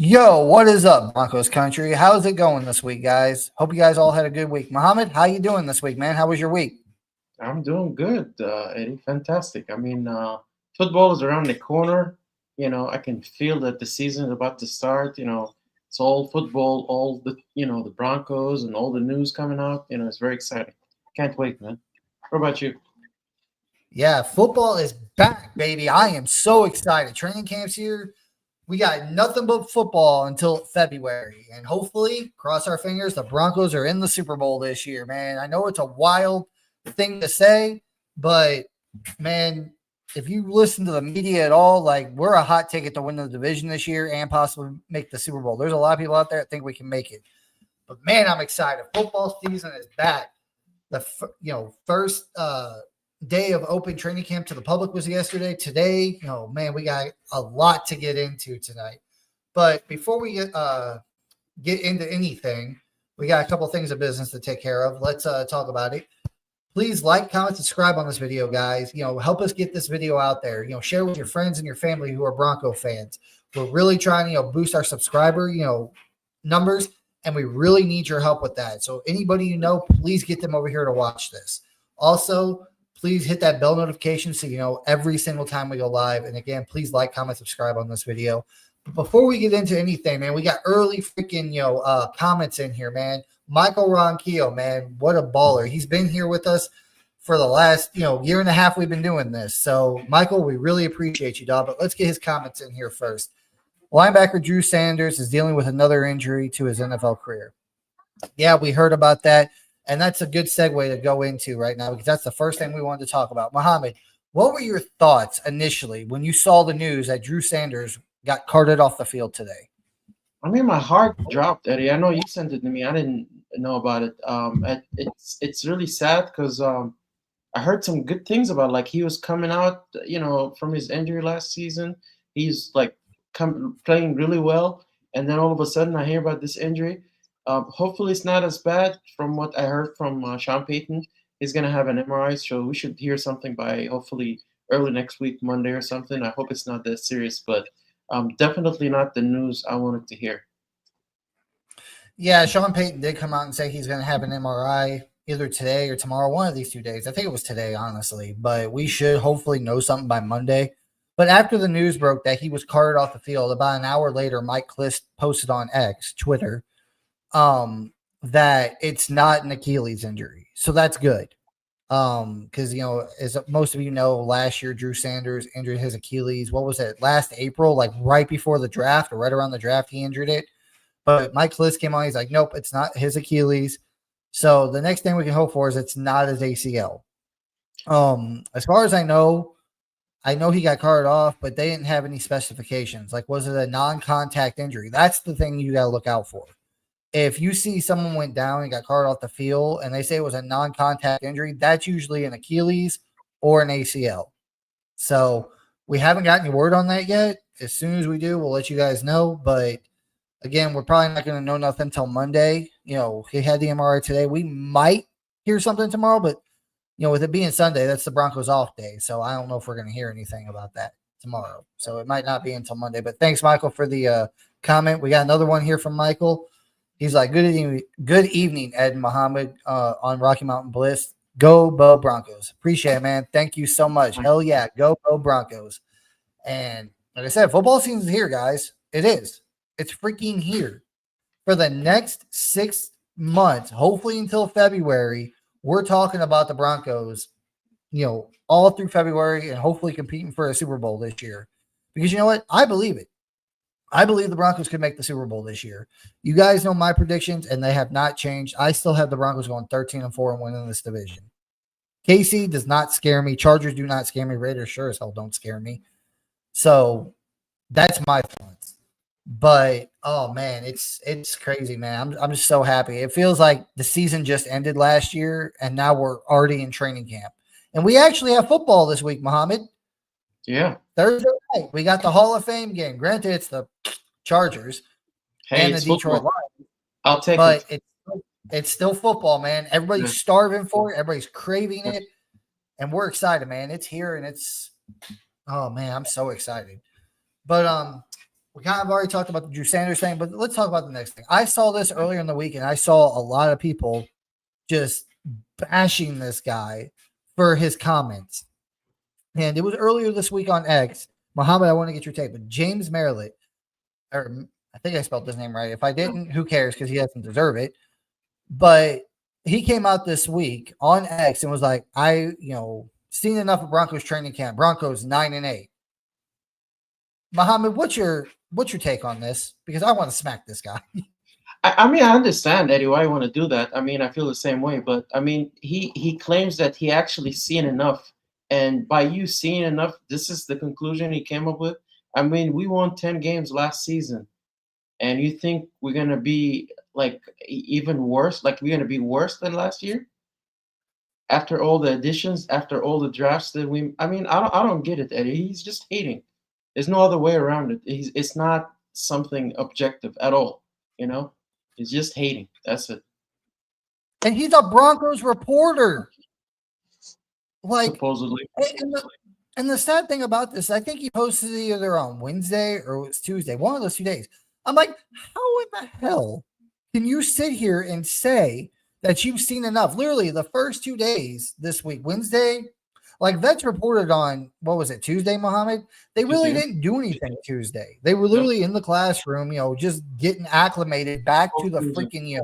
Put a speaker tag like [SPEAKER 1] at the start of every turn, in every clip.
[SPEAKER 1] Yo, what is up, Broncos country? How's it going this week, guys? Hope you guys all had a good week. Muhammad, how you doing this week, man? How was your week?
[SPEAKER 2] I'm doing good, Eddie. Fantastic. Football is around the corner. I can feel that the season is about to start. It's all football, all the Broncos and all the news coming out. It's very exciting. Can't wait, man. What about you?
[SPEAKER 1] Yeah, football is back, baby. I am so excited. Training camp's here. We got nothing but football until February. And hopefully, cross our fingers, the Broncos are in the Super Bowl this year, man. I know it's a wild thing to say, but man, if you listen to the media at all, like we're a hot ticket to win the division this year and possibly make the Super Bowl. There's a lot of people out there that think we can make it. But man, I'm excited. Football season is back. The first day of open training camp to the public was yesterday. Today, man, we got a lot to get into tonight. But before we get into anything, we got a couple things of business to take care of. Let's talk about it. Please like, comment, subscribe on this video, guys. Help us get this video out there. Share with your friends and your family who are Bronco fans. We're really trying to, boost our subscriber, numbers, and we really need your help with that. So anybody please get them over here to watch this. Also, please hit that bell notification so you know every single time we go live. And again, please like, comment, subscribe on this video. But before we get into anything, man, we got early freaking comments in here, man. Michael Ronquillo, man, what a baller. He's been here with us for the last, year and a half we've been doing this. So, Michael, we really appreciate you, dog. But let's get his comments in here first. Linebacker Drew Sanders is dealing with another injury to his NFL career. Yeah, we heard about that. And that's a good segue to go into right now because that's the first thing we wanted to talk about. Muhammad, what were your thoughts initially when you saw the news that Drew Sanders got carted off the field today?
[SPEAKER 2] My heart dropped, Eddie. I know you sent it to me. I didn't know about it. It's really sad because I heard some good things about like he was coming out, from his injury last season. He's like playing really well, and then all of a sudden I hear about this injury. Hopefully it's not as bad. From what I heard from Sean Payton, he's gonna have an MRI, so we should hear something by hopefully early next week, Monday or something. I hope it's not that serious, but definitely not the news I wanted to hear.
[SPEAKER 1] Yeah, Sean Payton did come out and say he's going to have an MRI either today or tomorrow, one of these 2 days. I think it was today, honestly, but we should hopefully know something by Monday. But after the news broke that he was carted off the field, about an hour later, Mike Klis posted on X, Twitter, that it's not an Achilles injury. So that's good. Because, as most of you know, last year, Drew Sanders injured his Achilles. What was it? Last April, like right before the draft or right around the draft, he injured it. But Mike Klis came on. He's like, nope, it's not his Achilles. So the next thing we can hope for is it's not his ACL. As far as I know he got carted off, but they didn't have any specifications. Like, was it a non-contact injury? That's the thing you got to look out for. If you see someone went down and got carted off the field and they say it was a non-contact injury, that's usually an Achilles or an ACL. So we haven't got any word on that yet. As soon as we do, we'll let you guys know. But again, we're probably not going to know nothing until Monday. He had the MRI today. We might hear something tomorrow, but, with it being Sunday, that's the Broncos off day. So I don't know if we're going to hear anything about that tomorrow. So it might not be until Monday. But thanks, Michael, for the comment. We got another one here from Michael. He's like, good evening, Ed and Muhammad on Rocky Mountain Bliss. Go Bo Broncos. Appreciate it, man. Thank you so much. Hell yeah, go Bo Broncos. And like I said, football season's here, guys. It is. It's freaking here. For the next 6 months, hopefully until February, we're talking about the Broncos, all through February and hopefully competing for a Super Bowl this year. Because you know what? I believe it. I believe the Broncos could make the Super Bowl this year. You guys know my predictions, and they have not changed. I still have the Broncos going 13-4 and winning this division. KC does not scare me. Chargers do not scare me. Raiders sure as hell don't scare me. So that's my thoughts. But oh man, it's crazy, man. I'm just so happy. It feels like the season just ended last year, and now we're already in training camp. And we actually have football this week, Muhammad.
[SPEAKER 2] Yeah.
[SPEAKER 1] Thursday night, we got the Hall of Fame game. Granted, it's the Chargers and the Detroit Lions.
[SPEAKER 2] I'll take
[SPEAKER 1] it.
[SPEAKER 2] But
[SPEAKER 1] it's still football, man. Everybody's starving for it. Everybody's craving it. And we're excited, man. It's here, and oh man, I'm so excited. But we We kind of already talked about the Drew Sanders thing, but let's talk about the next thing. I saw this earlier in the week, and I saw a lot of people just bashing this guy for his comments. And it was earlier this week on X. Muhammad, I want to get your take, but James Merlett, or I think I spelled his name right. If I didn't, who cares? Because he doesn't deserve it. But he came out this week on X and was like, seen enough of Broncos training camp. Broncos 9-8. Muhammad, what's your take on this? Because I want to smack this guy.
[SPEAKER 2] I mean, I understand, Eddie, why you want to do that. I mean, I feel the same way. But, I mean, he claims that he actually seen enough. And by you seeing enough, this is the conclusion he came up with. I mean, we won 10 games last season. And you think we're going to be, like, even worse? Like, we're going to be worse than last year? After all the additions, after all the drafts that I mean, I don't get it, Eddie. He's just hating. There's no other way around it. It's not something objective at all, you know? He's just hating. That's it.
[SPEAKER 1] And he's a Broncos reporter. Like,
[SPEAKER 2] supposedly.
[SPEAKER 1] And the sad thing about this, I think he posted it either on Wednesday or it was Tuesday, one of those 2 days. I'm like, how in the hell can you sit here and say that you've seen enough? Literally, the first 2 days this week, Wednesday, like Vets reported on, what was it, Tuesday, Muhammad? They really didn't do anything Tuesday. They were literally in the classroom, just getting acclimated back to the freaking,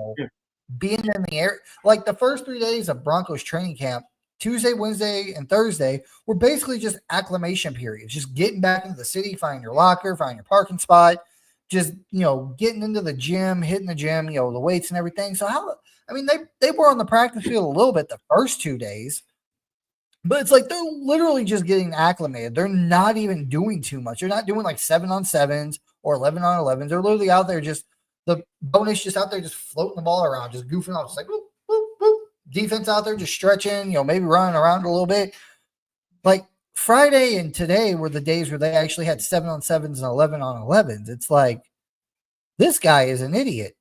[SPEAKER 1] being in the air. Like the first 3 days of Broncos training camp, Tuesday, Wednesday, and Thursday were basically just acclimation periods, just getting back into the city, finding your locker, finding your parking spot, just, getting into the gym, hitting the gym, the weights and everything. So they were on the practice field a little bit the first 2 days. But it's like they're literally just getting acclimated. They're not even doing too much. They're not doing like 7-on-7s or 11-on-11s. They're literally out there the bonus just out there just floating the ball around, just goofing off. Just like, whoop, whoop, whoop. Defense out there just stretching, maybe running around a little bit. Like Friday and today were the days where they actually had 7-on-7s and 11-on-11s. It's like, this guy is an idiot.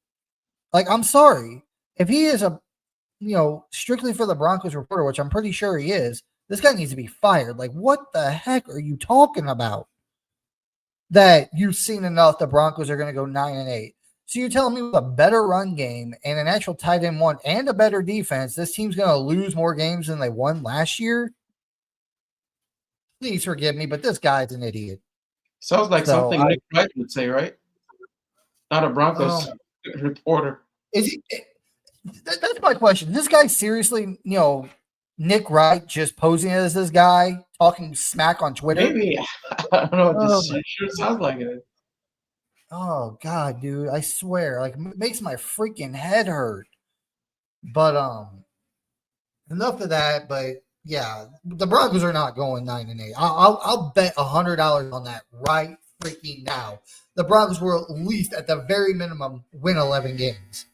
[SPEAKER 1] Like, I'm sorry. If he is strictly for the Broncos reporter, which I'm pretty sure he is, this guy needs to be fired. Like, what the heck are you talking about? That you've seen enough the Broncos are going to go 9-8. So you're telling me with a better run game and an actual tight end one and a better defense, this team's going to lose more games than they won last year? Please forgive me, but this guy's an idiot.
[SPEAKER 2] Sounds like something Nick Wright would say, right? Not a Broncos reporter.
[SPEAKER 1] Is he? That's my question. This guy seriously, Nick Wright just posing as this guy, talking smack on Twitter?
[SPEAKER 2] Maybe. I don't know. This sure sounds like it.
[SPEAKER 1] Oh, God, dude. I swear. Like, it makes my freaking head hurt. But, enough of that. But, yeah, the Broncos are not going 9-8. I'll bet $100 on that right freaking now. The Broncos will at least, at the very minimum, win 11 games.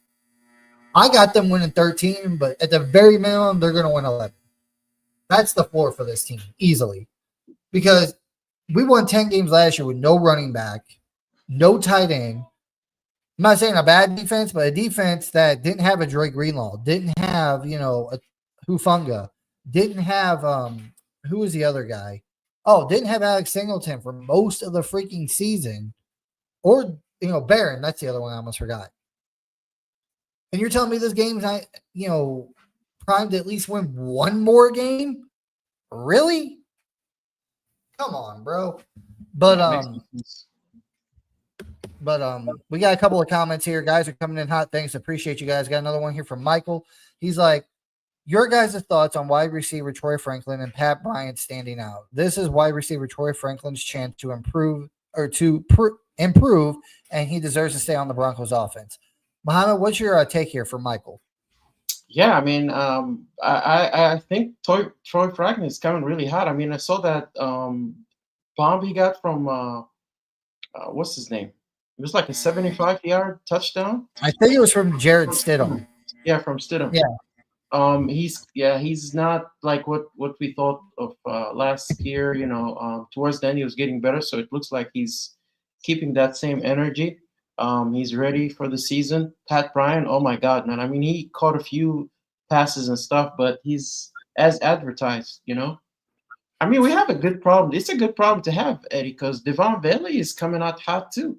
[SPEAKER 1] I got them winning 13, but at the very minimum, they're going to win 11. That's the floor for this team, easily. Because we won 10 games last year with no running back, no tight end. I'm not saying a bad defense, but a defense that didn't have a Drake Greenlaw, didn't have, a Hufanga, didn't have, who was the other guy? Oh, didn't have Alex Singleton for most of the freaking season. Or, Barron, that's the other one I almost forgot. And you're telling me this game's not, primed to at least win one more game? Really? Come on, bro. But we got a couple of comments here. Guys are coming in hot. Thanks. Appreciate you guys. Got another one here from Michael. He's like, your guys' thoughts on wide receiver Troy Franklin and Pat Bryant standing out. This is wide receiver Troy Franklin's chance to improve, and he deserves to stay on the Broncos offense. Muhammad, what's your take here for Michael?
[SPEAKER 2] Yeah, I mean, I think Troy Franklin is coming really hot. I mean, I saw that bomb he got from what's his name? It was like a 75-yard touchdown.
[SPEAKER 1] I think it was from Jared Stidham.
[SPEAKER 2] Yeah, from Stidham.
[SPEAKER 1] Yeah.
[SPEAKER 2] He's not like what we thought of last year. Towards the end he was getting better, so it looks like he's keeping that same energy. He's ready for the season. Pat Bryant, oh my God, man. I mean, he caught a few passes and stuff, but he's as advertised, I mean, we have a good problem. It's a good problem to have, Eddie, because Devon Bailey is coming out hot too.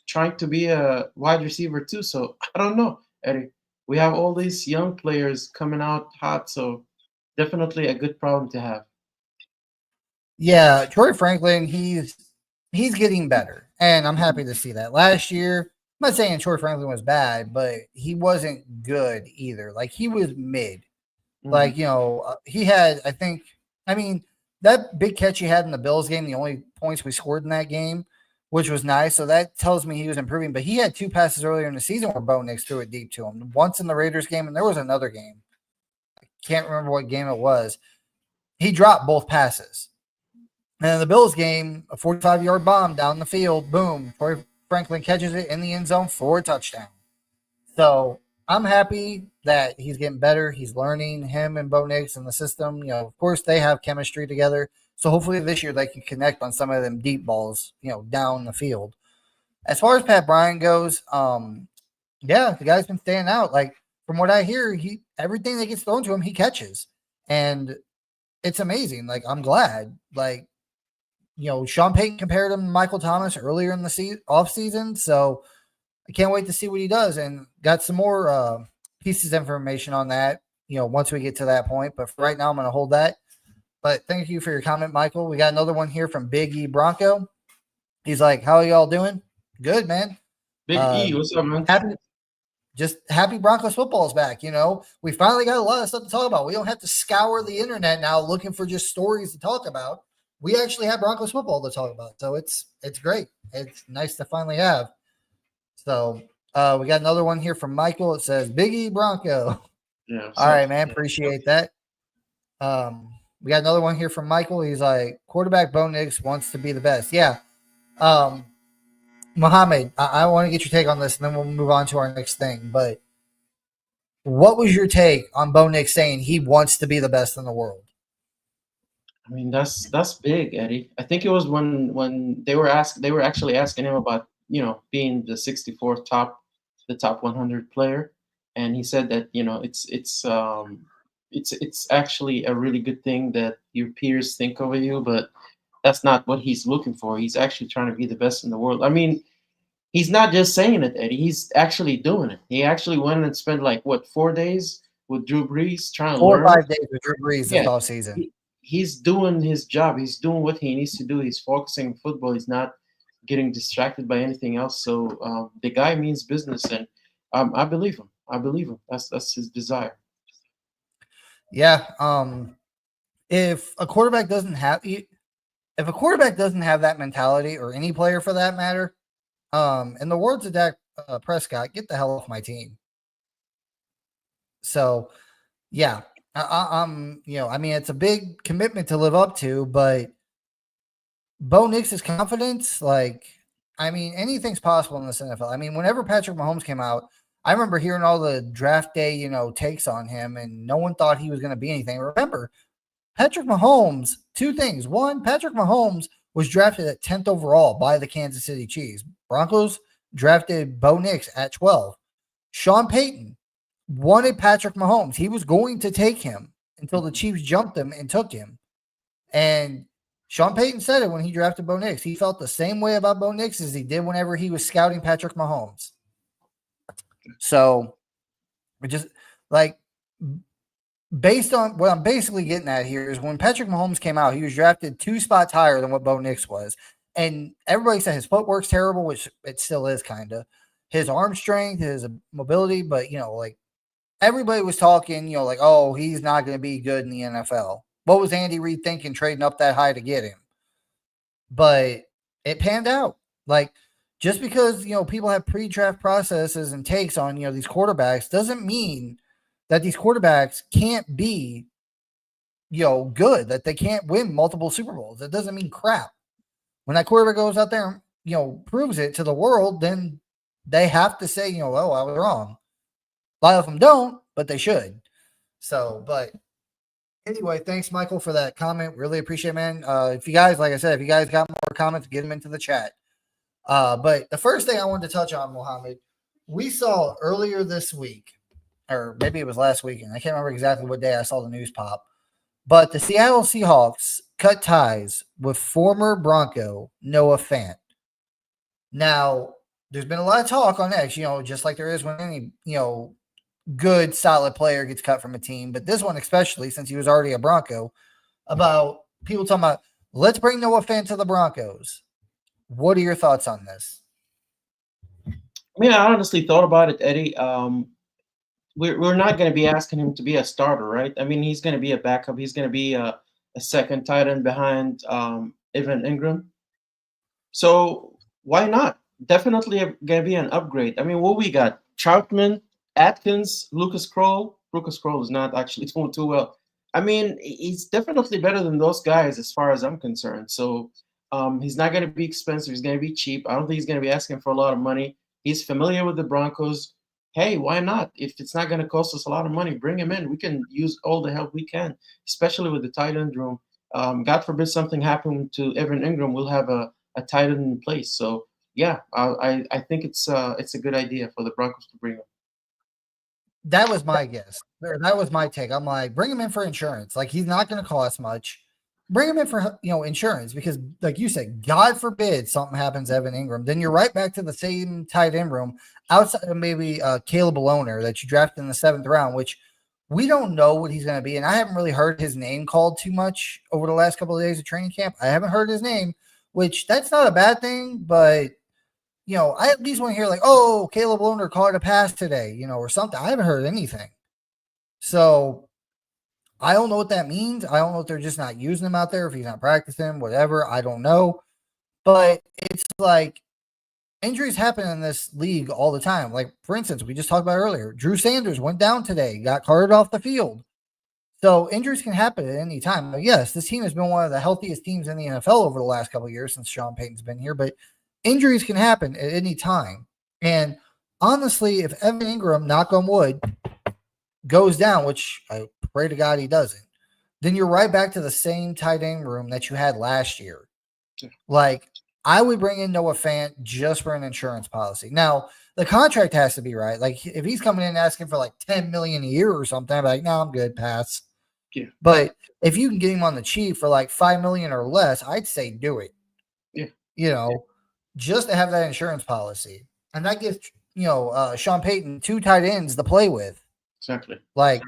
[SPEAKER 2] trying to be a wide receiver too. So I don't know, Eddie. We have all these young players coming out hot, so definitely a good problem to have.
[SPEAKER 1] Yeah, Troy Franklin, he's getting better, and I'm happy to see that. Last year, I'm not saying Troy Franklin was bad, but he wasn't good either. Like he was mid.
[SPEAKER 2] Mhm.
[SPEAKER 1] Like he had, I think, I mean, that big catch he had in the Bills game, the only points we scored in that game, which was nice. So that tells me he was improving. But he had two passes earlier in the season where Bo Nix threw it deep to him. Once in the Raiders game, and there was another game. Can't remember what game it was. He dropped both passes. And in the Bills game, a 45-yard bomb down the field, boom, Troy Franklin catches it in the end zone for a touchdown. So I'm happy that he's getting better. He's learning, him and Bo Nix and the system. Of course, they have chemistry together. So hopefully this year they can connect on some of them deep balls, down the field. As far as Pat Bryant goes, yeah, the guy's been standing out. Like from what I hear, he everything that gets thrown to him, he catches. And it's amazing. Like I'm glad. Like Sean Payton compared him to Michael Thomas earlier in the off season, so I can't wait to see what he does. And got some more pieces of information on that. Once we get to that point. But for right now, I'm going to hold that. But thank you for your comment, Michael. We got another one here from Big E Bronco. He's like, "How are y'all doing? Good, man.
[SPEAKER 2] Big E, what's up, man?
[SPEAKER 1] Happy Broncos football is back. We finally got a lot of stuff to talk about. We don't have to scour the internet now looking for just stories to talk about. We actually have Broncos football to talk about. So it's great. It's nice to finally have. So we got another one here from Michael. It says Biggie Bronco.
[SPEAKER 2] Yeah.
[SPEAKER 1] All right, man. Appreciate that. We got another one here from Michael. He's like, quarterback Bo Nix wants to be the best. Yeah. Mohammed, I want to get your take on this, and then we'll move on to our next thing. But what was your take on Bo Nix saying he wants to be the best in the world?
[SPEAKER 2] I mean, that's big, Eddie. I think it was when they were actually asking him about being the 64th the top 100 player, and he said that it's actually a really good thing that your peers think of you, but that's not what he's looking for. He's actually trying to be the best in the world. I mean, he's not just saying it, Eddie. He's actually doing it. He actually went and spent like what 4 days with Drew Brees trying to
[SPEAKER 1] 4 or
[SPEAKER 2] learn.
[SPEAKER 1] 5 days with Drew Brees this
[SPEAKER 2] Yeah,
[SPEAKER 1] offseason.
[SPEAKER 2] he's doing his job. He's doing what he needs to do. He's focusing on football. He's not getting distracted by anything else. So the guy means business, and I believe him. I believe him. That's his desire.
[SPEAKER 1] Yeah. If a quarterback doesn't have that mentality, or any player for that matter, in the words of Dak Prescott, get the hell off my team. So, yeah, I'm. I mean, it's a big commitment to live up to, but Bo Nix's confidence, like, I mean, anything's possible in this NFL. I mean, whenever Patrick Mahomes came out, I remember hearing all the draft day, takes on him, and no one thought he was going to be anything. Remember, Patrick Mahomes, two things. One, Patrick Mahomes was drafted at 10th overall by the Kansas City Chiefs. Broncos drafted Bo Nix at 12. Sean Payton wanted Patrick Mahomes. He was going to take him until the Chiefs jumped him and took him. And Sean Payton said it when he drafted Bo Nix. He felt the same way about Bo Nix as he did whenever he was scouting Patrick Mahomes. So, just like, based on what I'm basically getting at here is when Patrick Mahomes came out, he was drafted 2 spots higher than what Bo Nix was. And everybody said his footwork's terrible, which it still is kind of. His arm strength, his mobility, but, like, everybody was talking, like, oh, he's not going to be good in the NFL. What was Andy Reid thinking trading up that high to get him? But it panned out. Like, just because, people have pre-draft processes and takes on, these quarterbacks doesn't mean that these quarterbacks can't be, good, that they can't win multiple Super Bowls. That doesn't mean crap. When that quarterback goes out there and, proves it to the world, then they have to say, oh, I was wrong. A lot of them don't, but they should. So, but anyway, thanks, Michael, for that comment. Really appreciate it, man. If you guys, like I said, if you guys got more comments, get them into the chat. But the first thing I wanted to touch on, Mohammed, we saw earlier this week, or maybe it was last weekend. I can't remember exactly what day I saw the news pop. But the Seattle Seahawks cut ties with former Bronco Noah Fant. Now, there's been a lot of talk on X, just like there is when any, good, solid player gets cut from a team. But this one, especially since he was already a Bronco, about people talking about, let's bring Noah Fant to the Broncos. What are your thoughts on this?
[SPEAKER 2] I mean, I honestly thought about it, Eddie. We're not going to be asking him to be a starter, right? I mean, he's going to be a backup. He's going to be a second tight end behind Evan Ingram. So why not? Definitely going to be an upgrade. I mean, what we got? Troutman, Atkins, Lucas Kroll. Lucas Kroll is not actually doing too well. I mean, he's definitely better than those guys as far as I'm concerned. So he's not going to be expensive. He's going to be cheap. I don't think he's going to be asking for a lot of money. He's familiar with the Broncos. Hey, why not? If it's not going to cost us a lot of money, bring him in. We can use all the help we can, especially with the tight end room. God forbid something happened to Evan Ingram, we'll have a tight end in place. So yeah, I think it's a good idea for the Broncos to bring him.
[SPEAKER 1] That was my guess. That was my take. I'm like, bring him in for insurance. Like, he's not going to cost much. Bring him in for insurance because, like you said, God forbid something happens to Evan Ingram, then you're right back to the same tight end room outside of maybe Caleb Aloner that you drafted in the 7th round, which we don't know what he's going to be. And I haven't really heard his name called too much over the last couple of days of training camp. I haven't heard his name, which that's not a bad thing, but I at least want to hear like, oh, Caleb Aloner caught a pass today, or something. I haven't heard anything. So I don't know what that means. I don't know if they're just not using him out there, if he's not practicing, whatever. I don't know. But it's like injuries happen in this league all the time. Like, for instance, we just talked about earlier, Drew Sanders went down today, got carted off the field. So injuries can happen at any time. Now, yes, this team has been one of the healthiest teams in the NFL over the last couple of years since Sean Payton's been here, but injuries can happen at any time. And honestly, if Evan Ingram, knock on wood, goes down, which I pray to God he doesn't, then you're right back to the same tight end room that you had last year. Like, I would bring in Noah Fant just for an insurance policy. Now, the contract has to be right. Like, if he's coming in asking for like $10 million a year or something, I'm like, no, I'm good, pass.
[SPEAKER 2] Yeah.
[SPEAKER 1] But if you can get him on the cheap for like $5 million or less, I'd say do it.
[SPEAKER 2] Yeah.
[SPEAKER 1] Just to have that insurance policy. And that gives, Sean Payton 2 tight ends to play with.
[SPEAKER 2] Exactly.
[SPEAKER 1] Like,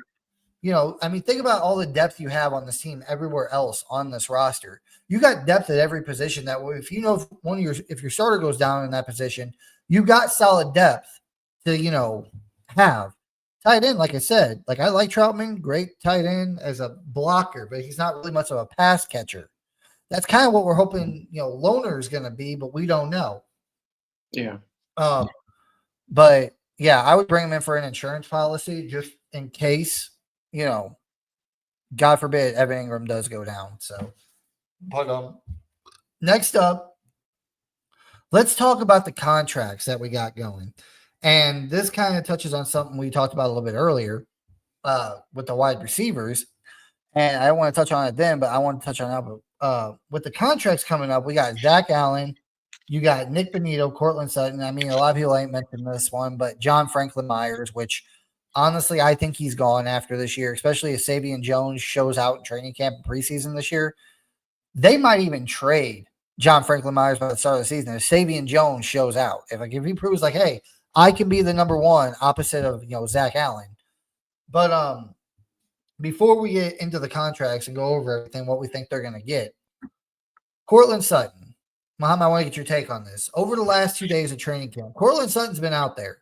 [SPEAKER 1] I mean, think about all the depth you have on this team everywhere else on this roster. You got depth at every position that if if your starter goes down in that position, you got solid depth to, have. Tight end, like I said, like I like Troutman, great tight end as a blocker, but he's not really much of a pass catcher. That's kind of what we're hoping, Loner is going to be, but we don't know.
[SPEAKER 2] Yeah.
[SPEAKER 1] But yeah, I would bring him in for an insurance policy just in case, God forbid Evan Ingram does go down. So, but next up, let's talk about the contracts that we got going. And this kind of touches on something we talked about a little bit earlier with the wide receivers. And I don't want to touch on it then, but I want to touch on it. With the contracts coming up, we got Zach Allen, you got Nick Benito, Courtland Sutton. I mean, a lot of people ain't mentioned this one, but John Franklin Myers, which honestly, I think he's gone after this year, especially if Savion Jones shows out in training camp and preseason this year. They might even trade John Franklin Myers by the start of the season if Savion Jones shows out. If he proves like, hey, I can be the number one opposite of Zach Allen. But before we get into the contracts and go over everything, what we think they're going to get, Courtland Sutton. Muhammad, I want to get your take on this. Over the last 2 days of training camp, Courtland Sutton's been out there.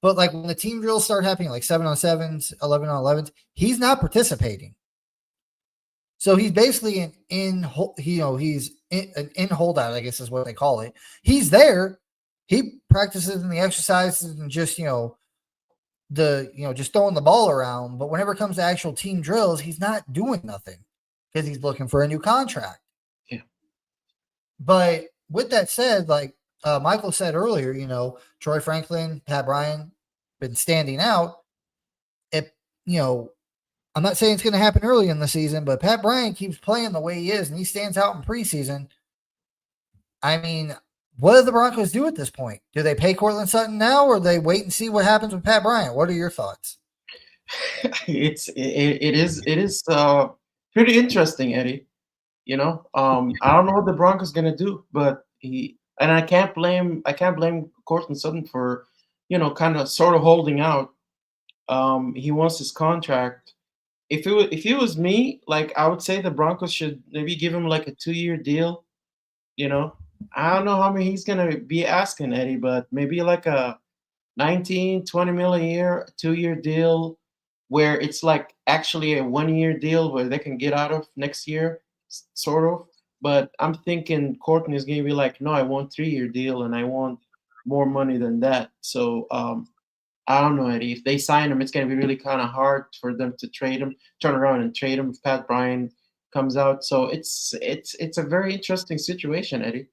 [SPEAKER 1] But like when the team drills start happening, like 7-on-7s, 11-on-11s, he's not participating. So he's basically he's an in holdout, I guess is what they call it. He's there. He practices in the exercises and just, just throwing the ball around. But whenever it comes to actual team drills, he's not doing nothing because he's looking for a new contract.
[SPEAKER 2] Yeah.
[SPEAKER 1] But with that said, like Michael said earlier, Troy Franklin, Pat Bryant been standing out. I'm not saying it's going to happen early in the season, but Pat Bryant keeps playing the way he is, and he stands out in preseason. I mean, what do the Broncos do at this point? Do they pay Courtland Sutton now, or do they wait and see what happens with Pat Bryant? What are your thoughts?
[SPEAKER 2] It is pretty interesting, Eddie. I don't know what the Broncos gonna do, but and I can't blame Cortland Sutton for, kind of sort of holding out. He wants his contract. If it was me, like I would say the Broncos should maybe give him like a 2-year deal. You know, I don't know how many he's gonna be asking Eddie, but maybe like a 19, 20 mil a year, 2-year deal, where it's like actually a 1-year deal where they can get out of next year, sort of. But I'm thinking Courtney is gonna be like, no, I want 3-year deal and I want more money than that. So I don't know, Eddie. If they sign him, it's going to be really kind of hard for them to trade him, turn around and trade him if Pat Bryant comes out. So it's a very interesting situation, Eddie.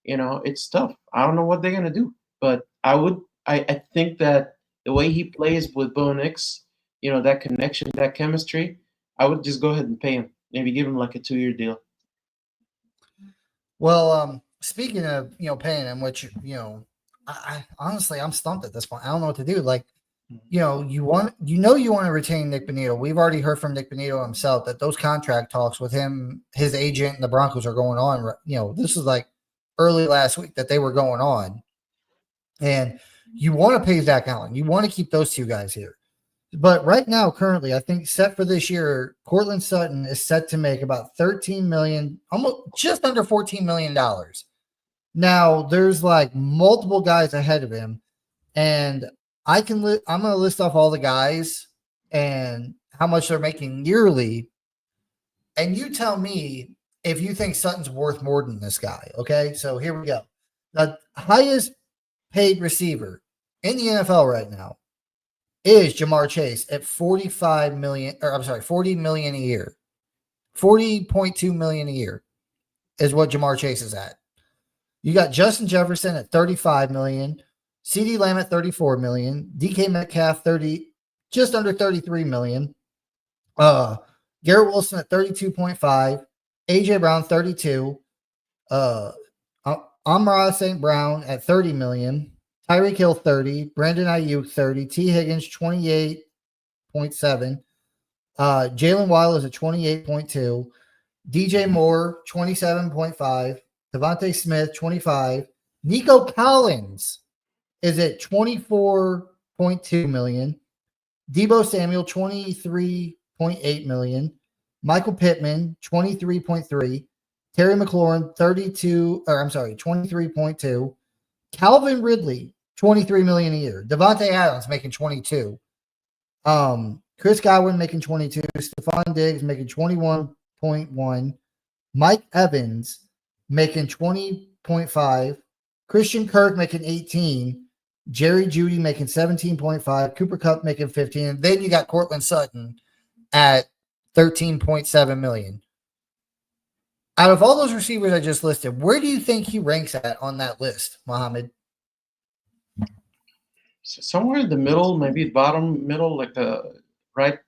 [SPEAKER 2] It's tough. I don't know what they're going to do, but I think that the way he plays with Bo Nix, that connection, that chemistry, I would just go ahead and pay him. Maybe give him like a 2-year deal.
[SPEAKER 1] Well, speaking of paying him, which I honestly I'm stumped at this point. I don't know what to do. Like, you want to retain Nick Bonito. We've already heard from Nick Bonito himself that those contract talks with him, his agent, and the Broncos are going on. This is like early last week that they were going on, and you want to pay Zach Allen. You want to keep those two guys here. But right now, currently, I think set for this year, Courtland Sutton is set to make about $13 million, almost just under $14 million. Now, there's like multiple guys ahead of him, and I'm going to list off all the guys and how much they're making yearly, and you tell me if you think Sutton's worth more than this guy. Okay, so here we go. The highest paid receiver in the NFL right now is Jamar Chase at $40 million a year. $40.2 million a year is what Jamar Chase is at. You got Justin Jefferson at $35 million, CeeDee Lamb at $34 million, DK Metcalf just under $33 million, Garrett Wilson at $32.5, AJ Brown $32, Amon-Ra St. Brown at $30 million, Tyreek Hill $30, Brandon Ayuk $30, T. Higgins $28.7, Jalen Waddle is at $28.2, DJ Moore $27.5, Devontae Smith 25, Nico Collins is at $24.2 million, Deebo Samuel $23.8 million, Michael Pittman $23.3, Terry McLaurin 23.2, Calvin Ridley $23 million a year, Devontae Adams making 22, Chris Godwin making 22, Stephon Diggs making 21.1, Mike Evans making 20.5, Christian Kirk making 18, Jerry Jeudy making 17.5, Cooper Kupp making 15, and then you got Courtland Sutton at $13.7 million. Out of all those receivers I just listed, where do you think he ranks at on that list, Mohammed?
[SPEAKER 2] Somewhere in the middle, maybe bottom middle, like the right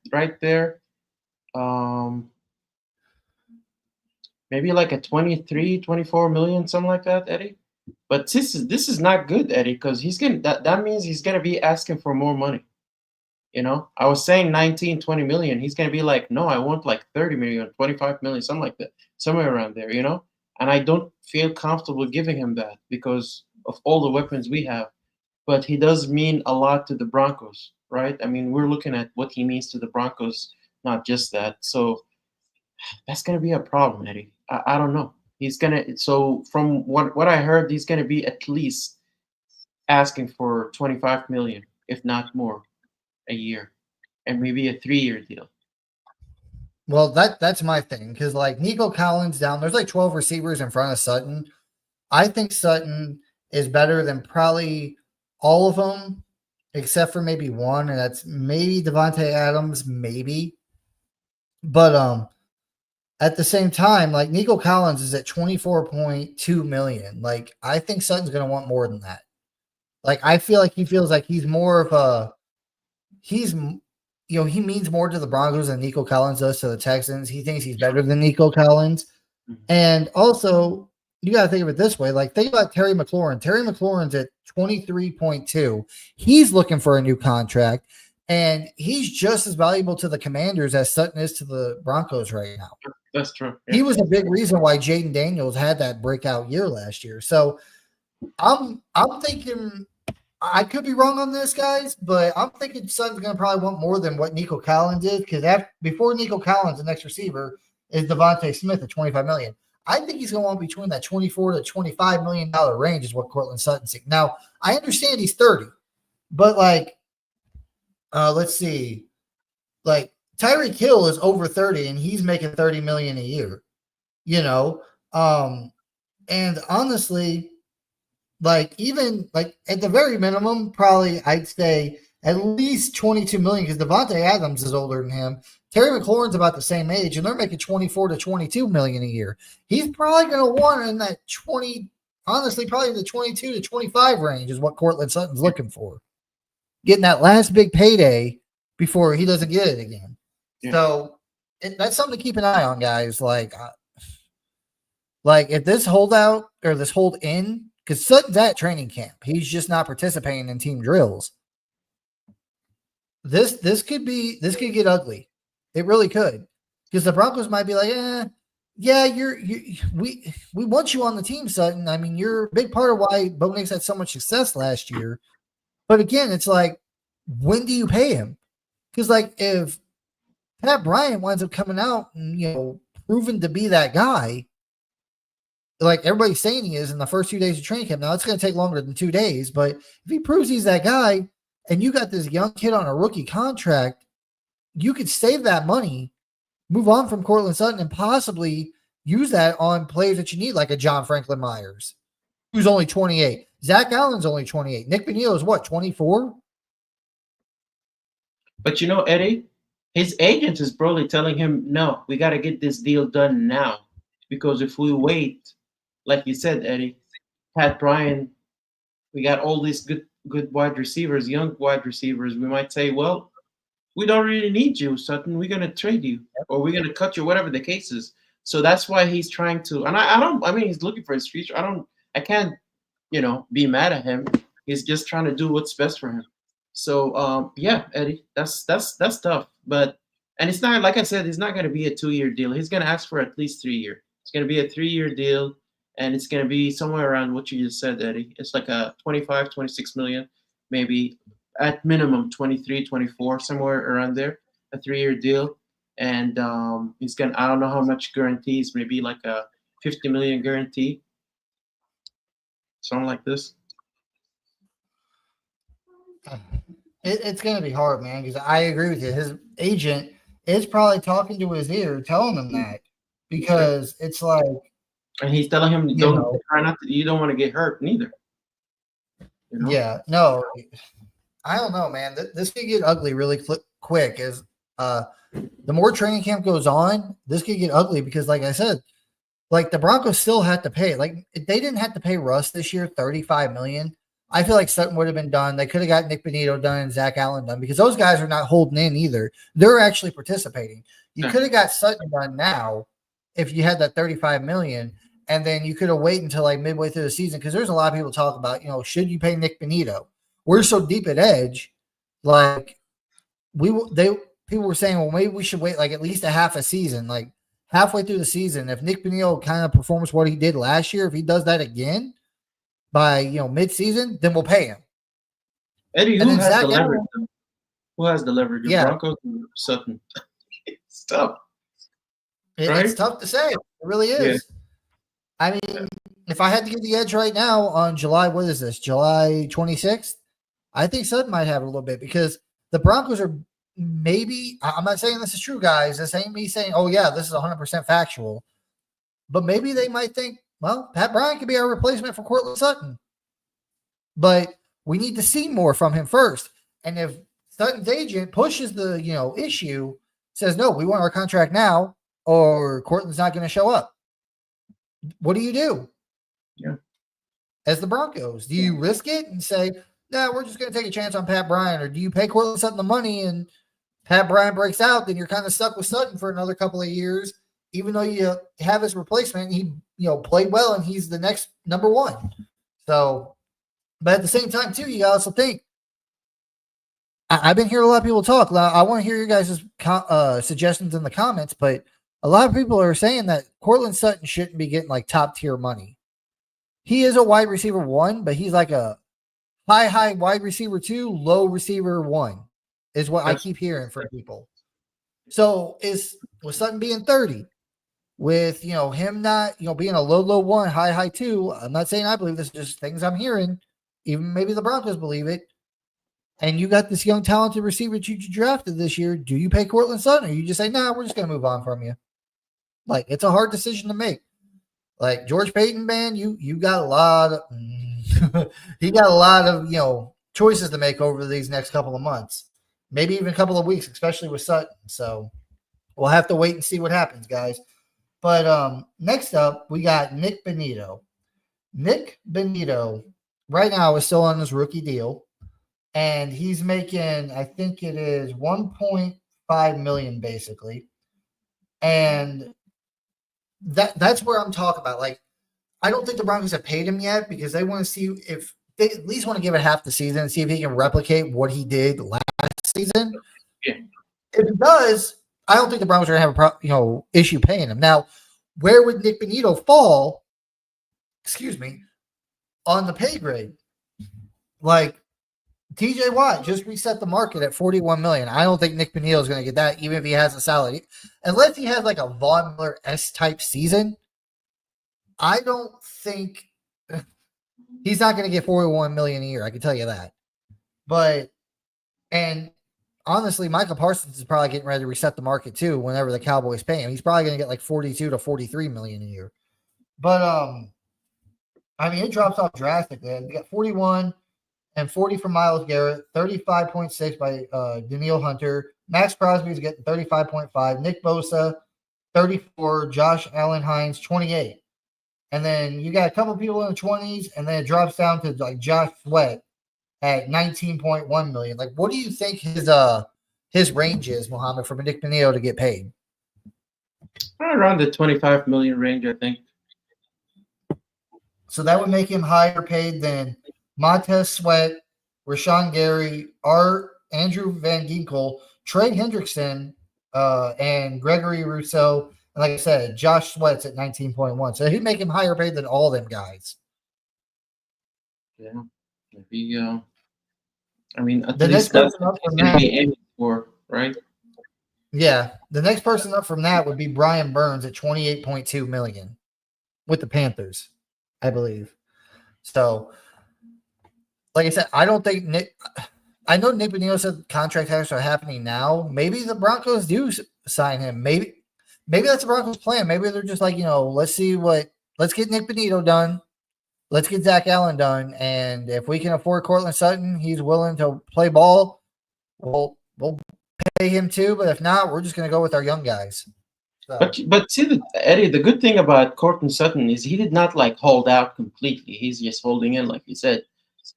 [SPEAKER 2] there. Maybe like a 23, 24 million, something like that, Eddie. But this is not good, Eddie, because that means he's gonna be asking for more money. I was saying 19, 20 million. He's gonna be like, no, I want like 30 million, 25 million, something like that, somewhere around there, And I don't feel comfortable giving him that because of all the weapons we have. But he does mean a lot to the Broncos, right? I mean, we're looking at what he means to the Broncos, not just that. So that's gonna be a problem, Eddie. I don't know. So from what I heard, he's gonna be at least asking for 25 million, if not more, a year, and maybe a 3-year deal.
[SPEAKER 1] Well, that's my thing, because like Nico Collins down, there's like 12 receivers in front of Sutton. I think Sutton is better than probably all of them, except for maybe one, and that's maybe Devontae Adams, maybe. But at the same time, like Nico Collins is at $24.2 million. Like, I think Sutton's going to want more than that. Like, I feel like he feels like he's more of he means more to the Broncos than Nico Collins does to the Texans. He thinks he's better than Nico Collins. And also, you got to think of it this way. Like, think about Terry McLaurin. Terry McLaurin's at 23.2. He's looking for a new contract. And he's just as valuable to the Commanders as Sutton is to the Broncos right now.
[SPEAKER 2] That's true. Yeah.
[SPEAKER 1] He was a big reason why Jaden Daniels had that breakout year last year. So I'm thinking I could be wrong on this, guys, but I'm thinking Sutton's going to probably want more than what Nico Collins did because before Nico Collins, the next receiver is Devontae Smith at $25 million. I think he's going to want between that $24 to $25 million range is what Cortland Sutton's thinking. Now, I understand he's 30, but like, let's see, like Tyreek Hill is over 30 and he's making $30 million a year, you know, and honestly, like even like at the very minimum, probably I'd say at least 22 million because Devontae Adams is older than him. Terry McLaurin's about the same age, and they're making 24 to 22 million a year. He's probably going to want in that 20, honestly, probably the 22 to 25 range is what Cortland Sutton's looking for. Getting that last big payday before he doesn't get it again. Yeah. So that's something to keep an eye on, guys. Like if this holdout or this hold in, because Sutton's at training camp, he's just not participating in team drills. This could get ugly. It really could, because the Broncos might be like, we want you on the team, Sutton. I mean, you're a big part of why Bo Nix had so much success last year. But again, it's like, when do you pay him? Because like if Pat Bryant winds up coming out and proven to be that guy, like everybody's saying he is in the first 2 days of training camp. Now it's going to take longer than 2 days, but if he proves he's that guy, and you got this young kid on a rookie contract, you could save that money, move on from Cortland Sutton, and possibly use that on players that you need, like a John Franklin Myers, who's only 28. Zach Allen's only 28. Nick Benito is what, 24?
[SPEAKER 2] But Eddie, his agent is probably telling him, no, we got to get this deal done now. Because if we wait, like you said, Eddie, Pat Bryant, we got all these good wide receivers, young wide receivers. We might say, well, we don't really need you, Sutton. We're going to trade you, or we're going to cut you, whatever the case is. So that's why he's trying to, and I mean, he's looking for his future. I can't, be mad at him. He's just trying to do what's best for him. So, yeah, Eddie, that's tough. But, and it's not, like I said, it's not going to be a 2-year deal. He's going to ask for at least 3 years. It's going to be a 3-year deal, and it's going to be somewhere around what you just said, Eddie. It's like a 25, 26 million, maybe at minimum 23, 24, somewhere around there, a 3-year deal. And he's going to, I don't know how much guarantees, maybe like a 50 million guarantee, something like this.
[SPEAKER 1] It's going to be hard, man, because I agree with you. His agent is probably talking to his ear, telling him that, because it's like,
[SPEAKER 2] and he's telling him, you don't want to get hurt neither.
[SPEAKER 1] Yeah, no, I don't know, man. This could get ugly really quick. As the more training camp goes on, this could get ugly because, like I said, like the Broncos still had to pay. Like they didn't have to pay Russ this year $35 million. I feel like Sutton would have been done. They could have got Nick Benito done and Zach Allen done because those guys are not holding in either. They're actually participating. You could have got Sutton done now if you had that $35 million, and then you could have waited until like midway through the season because there's a lot of people talk about, should you pay Nick Benito? We're so deep at edge, like people were saying, well, maybe we should wait like at least a half a season, like halfway through the season. If Nick Benito kind of performs what he did last year, if he does that again by mid-season, then we'll pay him.
[SPEAKER 2] Eddie, who has the leverage? Who has the leverage? The Broncos or Sutton? It's tough.
[SPEAKER 1] It's tough to say. It really is. Yeah. I mean, if I had to give the edge right now on July 26th, I think Sutton might have it a little bit because the Broncos are maybe, I'm not saying this is true, guys. This ain't me saying, oh, yeah, this is 100% factual. But maybe they might think, well, Pat Bryant could be our replacement for Cortland Sutton. But we need to see more from him first. And if Sutton's agent pushes the, issue, says, no, we want our contract now, or Cortland's not going to show up, what do you do?
[SPEAKER 2] Yeah.
[SPEAKER 1] As the Broncos, do you risk it and say, no, we're just going to take a chance on Pat Bryant, or do you pay Cortland Sutton the money and Pat Bryant breaks out, then you're kind of stuck with Sutton for another couple of years, even though you have his replacement, he played well and he's the next number one. So, but at the same time too, you got to also think. I've been hearing a lot of people talk. I want to hear your guys' suggestions in the comments, but a lot of people are saying that Cortland Sutton shouldn't be getting like top tier money. he is a wide receiver 1, but he's like a high wide receiver 2, low receiver 1 is what I keep hearing from people. So with Sutton being 30, with him not being a low 1, high 2. I'm not saying I believe this, just things I'm hearing. Even maybe the Broncos believe it. And you got this young talented receiver that you drafted this year. Do you pay Courtland Sutton, or you just say, nah, we're just gonna move on from you? Like, it's a hard decision to make. Like George Payton, man, you got a lot of he got a lot of choices to make over these next couple of months, maybe even a couple of weeks, especially with Sutton. So we'll have to wait and see what happens, guys. But next up, we got Nick Benito. Nick Benito right now is still on his rookie deal, and he's making, I think it is $1.5 million basically. And that's where I'm talking about. Like, I don't think the Broncos have paid him yet because they want to see if they at least want to give it half the season and see if he can replicate what he did last season.
[SPEAKER 2] Yeah.
[SPEAKER 1] If he does, I don't think the Broncos are going to have a issue paying him. Now, where would Nick Benito fall? Excuse me, on the pay grade? Like, TJ Watt just reset the market at $41 million. I don't think Nick Benito is going to get that, even if he has a salary. Unless he has like a Von Miller S-type season, I don't think he's not going to get $41 million a year. I can tell you that. And honestly, Michael Parsons is probably getting ready to reset the market too. Whenever the Cowboys pay him, he's probably going to get like 42 to 43 million a year. But I mean, it drops off drastically. We got 41 and 40 from Myles Garrett, 35.6 by Danielle Hunter. Max Crosby's getting 35.5. Nick Bosa, 34. Josh Allen Hines, 28. And then you got a couple people in the 20s, and then it drops down to like Josh Sweat at 19.1 million. Like, what do you think his range is, Mohammed, for Nick Benito to get paid?
[SPEAKER 2] Around the 25 million range, I think.
[SPEAKER 1] So that would make him higher paid than Montez Sweat, Rashawn Gary, Andrew Van Ginkel, Trey Hendrickson, and Gregory Rousseau. And like I said, Josh Sweat's at 19.1. So he'd make him higher paid than all them guys.
[SPEAKER 2] Yeah. Maybe, I mean, at
[SPEAKER 1] the
[SPEAKER 2] least
[SPEAKER 1] next
[SPEAKER 2] that's what he's going to be aiming for, right?
[SPEAKER 1] Yeah. The next person up from that would be Brian Burns at 28.2 million with the Panthers, I believe. So, like I said, I don't think I know Nick Benito said contract talks are happening now. Maybe the Broncos do sign him. Maybe that's the Broncos' plan. Maybe they're just like, let's get Nick Benito done. Let's get Zach Allen done. And if we can afford Courtland Sutton, he's willing to play ball. We'll pay him too. But if not, we're just going to go with our young guys. So.
[SPEAKER 2] But see, Eddie, the good thing about Courtland Sutton is he did not like hold out completely. He's just holding in, like you said.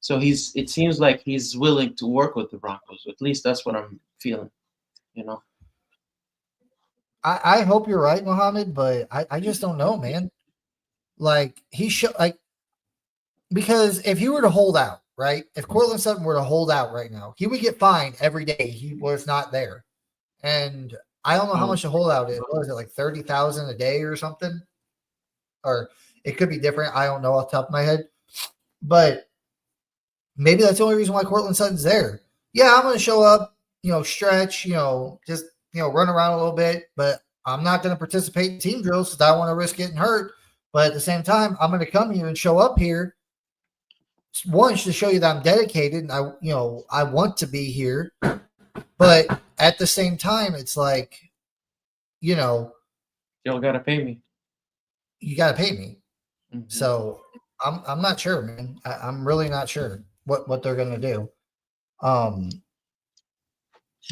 [SPEAKER 2] So it seems like he's willing to work with the Broncos. At least that's what I'm feeling,
[SPEAKER 1] I hope you're right, Mohammed, but I just don't know, man. Like, because if he were to hold out, right? If Courtland Sutton were to hold out right now, he would get fined every day he was not there. And I don't know how much the holdout is. What is it, like 30,000 a day or something? Or it could be different. I don't know off the top of my head. But maybe that's the only reason why Courtland Sutton's there. Yeah, I'm going to show up, stretch, just, run around a little bit, but I'm not going to participate in team drills because I don't want to risk getting hurt. But at the same time, I'm going to come here and show up here. One, to show you that I'm dedicated and I want to be here. But at the same time, it's like,
[SPEAKER 2] y'all got to pay me.
[SPEAKER 1] You got to pay me.
[SPEAKER 2] Mm-hmm.
[SPEAKER 1] So I'm not sure, man. I'm really not sure what they're going to do.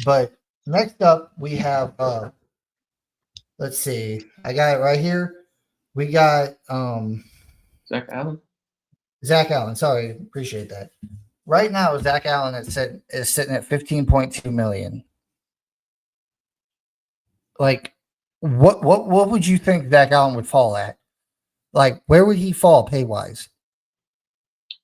[SPEAKER 1] But next up, we have, let's see. I got it right here. We got
[SPEAKER 2] Zach Allen.
[SPEAKER 1] Zach Allen. Sorry. Appreciate that. Right now, Zach Allen is sitting at 15.2 million. Like, what would you think Zach Allen would fall at? Like, where would he fall pay wise?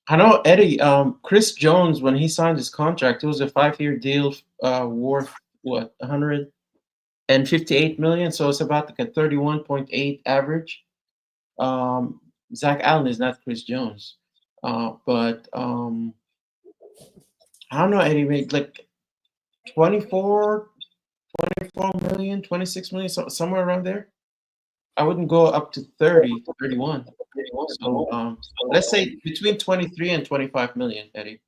[SPEAKER 2] I know, Eddie. Chris Jones, when he signed his contract, it was a 5-year deal worth what, 158 million. So it's about like a 31.8 average. Zach Allen is not Chris Jones. But I don't know, Eddie made like 24, 24 million, 26 million, somewhere around there. I wouldn't go up to 30, 31. So let's say between 23 and 25 million, Eddie,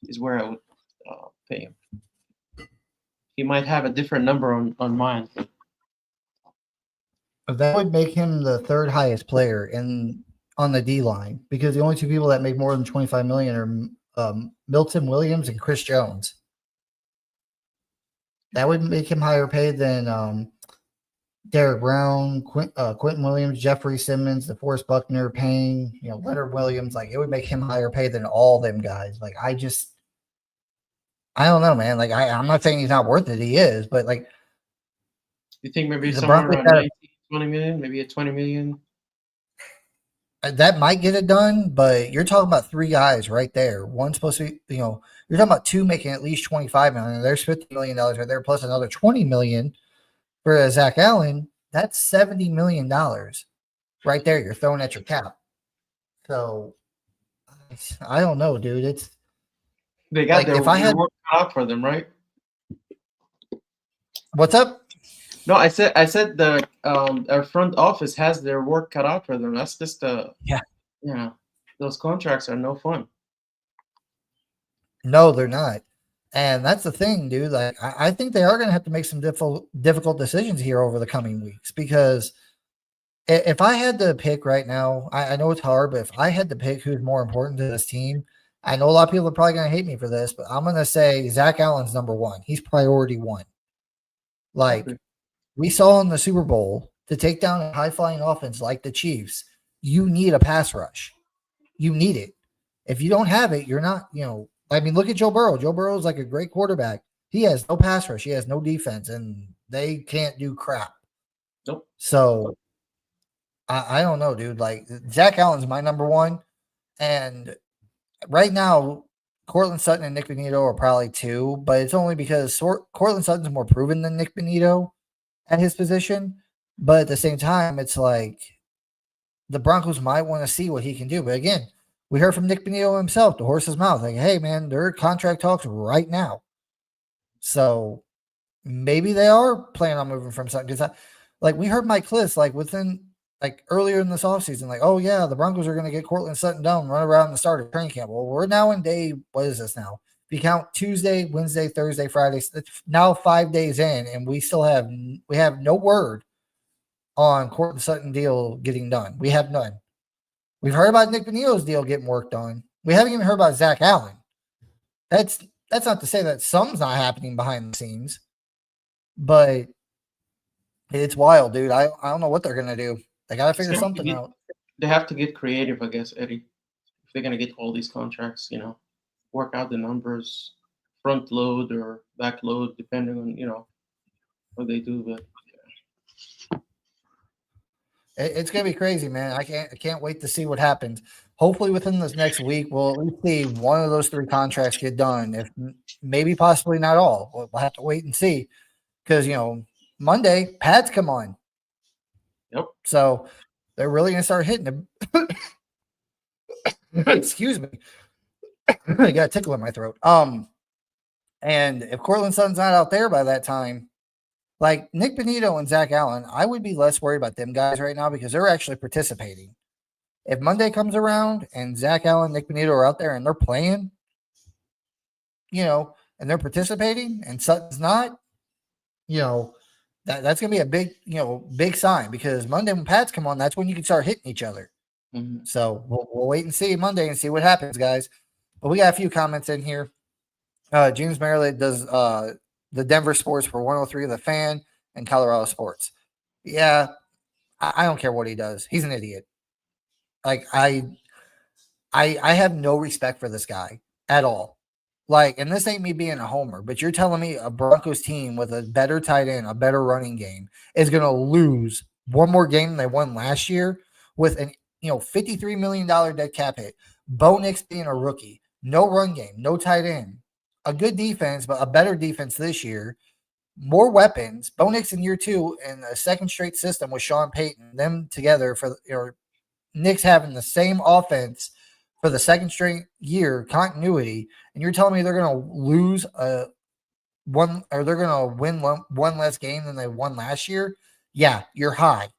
[SPEAKER 2] is where I would pay him. He might have a different number on mine.
[SPEAKER 1] That would make him the third highest player on the D line, because the only two people that make more than 25 million are Milton Williams and Chris Jones. That would make him higher paid than Derek Brown, Quentin Williams, Jeffrey Simmons, DeForest Buckner, Payne, Leonard Williams. Like, it would make him higher paid than all them guys. Like, I don't know, man. Like, I'm not saying he's not worth it. He is, but like,
[SPEAKER 2] you think maybe
[SPEAKER 1] the
[SPEAKER 2] somewhere
[SPEAKER 1] Broncos
[SPEAKER 2] around 19, 20 million, maybe a 20 million?
[SPEAKER 1] That might get it done, but you're talking about three guys right there. One's supposed to be, you're talking about two making at least 25 million. There's $50 million right there, plus another 20 million for Zach Allen. That's $70 million right there. You're throwing at your cap. So I don't know, dude.
[SPEAKER 2] They got their work cut out for them, right?
[SPEAKER 1] What's up?
[SPEAKER 2] No, I said the our front office has their work cut out for them. That's just those contracts are no fun.
[SPEAKER 1] No, they're not. And that's the thing, dude. Like, I think they are going to have to make some difficult decisions here over the coming weeks, because if I had to pick right now, I know it's hard, but if I had to pick who's more important to this team, I know a lot of people are probably going to hate me for this, but I'm going to say Zach Allen's number one. He's priority one. Like, we saw in the Super Bowl, to take down a high-flying offense like the Chiefs, you need a pass rush. You need it. If you don't have it, you're not, I mean, look at Joe Burrow. Joe Burrow is like a great quarterback. He has no pass rush. He has no defense, and they can't do crap.
[SPEAKER 2] Nope.
[SPEAKER 1] So, I don't know, dude. Like, Zach Allen's my number one, and right now, Courtland Sutton and Nick Bonito are probably two, but it's only because Courtland Sutton's more proven than Nick Bonito at his position. But at the same time, it's like the Broncos might want to see what he can do. But again, we heard from Nick Bonito himself, the horse's mouth, like, hey, man, there are contract talks right now. So maybe they are planning on moving from something. Because we heard Mike Klis, earlier in this offseason, like, oh, yeah, the Broncos are going to get Courtland Sutton done, run around the start of training camp. Well, we're now in day, what is this now? If you count Tuesday, Wednesday, Thursday, Friday, it's now 5 days in, and we have no word on Courtland Sutton deal getting done. We have none. We've heard about Nick Bonito's deal getting worked on. We haven't even heard about Zach Allen. That's not to say that something's not happening behind the scenes, but it's wild, dude. I don't know what they're going to do. They got to figure something out.
[SPEAKER 2] They have to get creative, I guess, Eddie. If they're going to get all these contracts, work out the numbers, front load or back load, depending on, what they do. But
[SPEAKER 1] it's going to be crazy, man. I can't wait to see what happens. Hopefully within this next week, we'll at least see one of those three contracts get done. If maybe possibly not all. We'll have to wait and see, because, Monday, pads come on.
[SPEAKER 2] Yep.
[SPEAKER 1] So they're really going to start hitting them. Excuse me. I got a tickle in my throat. And if Courtland Sutton's not out there by that time, like Nick Bonito and Zach Allen, I would be less worried about them guys right now, because they're actually participating. If Monday comes around and Zach Allen, Nick Bonito are out there and they're playing, and they're participating, and Sutton's not, that's going to be a big, big sign, because Monday when pads come on, that's when you can start hitting each other. Mm-hmm. So we'll wait and see Monday and see what happens, guys. But we got a few comments in here. James Merritt does the Denver Sports for 103 The Fan and Colorado Sports. Yeah, I don't care what he does. He's an idiot. Like, I have no respect for this guy at all. Like, and this ain't me being a homer, but you're telling me a Broncos team with a better tight end, a better running game, is going to lose one more game than they won last year with an $53 million dead cap hit, Bo Nix being a rookie, no run game, no tight end, a good defense, but a better defense this year, more weapons, Bo Nix in year two, and a second straight system with Sean Payton, them together for Knicks having the same offense for the second straight year, continuity, and you're telling me they're going to lose one, or they're going to win one less game than they won last year? Yeah, you're high.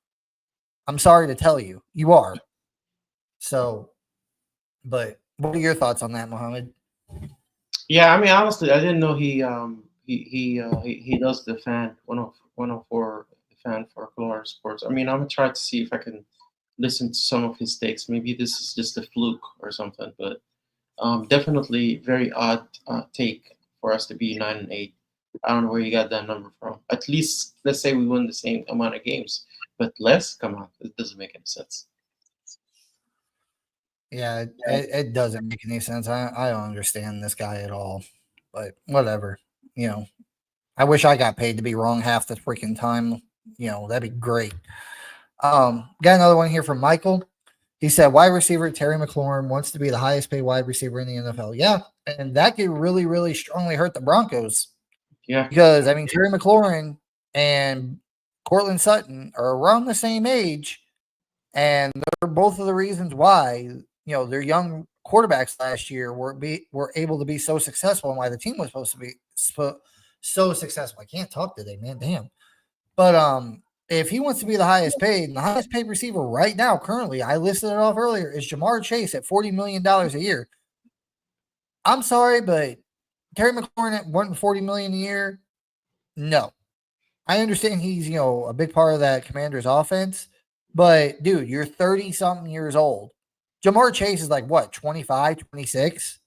[SPEAKER 1] I'm sorry to tell you, you are. So, but what are your thoughts on that, Mohammed?
[SPEAKER 2] Yeah, I mean, honestly, I didn't know he does the fan 104 fan for Color Sports. I mean, I'm gonna try to see if I can listen to some of his takes. Maybe this is just a fluke or something, but definitely very odd take for us to be 9-8. I don't know where you got that number from. At least let's say we win the same amount of games, but less. Come on, it doesn't make any sense.
[SPEAKER 1] Yeah, it doesn't make any sense. I don't understand this guy at all, but whatever. I wish I got paid to be wrong half the freaking time. That'd be great. Got another one here from Michael. He said wide receiver Terry McLaurin wants to be the highest paid wide receiver in the NFL. Yeah, and that could really, really strongly hurt the Broncos.
[SPEAKER 2] Yeah,
[SPEAKER 1] because I mean Terry McLaurin and Cortland Sutton are around the same age, and they're both of the reasons why their young quarterbacks last year were able to be so successful, and why the team was supposed to be so successful. I can't talk today, man. Damn. But if he wants to be the highest paid, and the highest paid receiver right now, currently, I listed it off earlier, is Jamar Chase at $40 million a year. I'm sorry, but Terry McLaurin at $140 million a year, no. I understand he's a big part of that Commanders offense, but dude, you're 30 something years old. Jamar Chase is like what, 25, 26?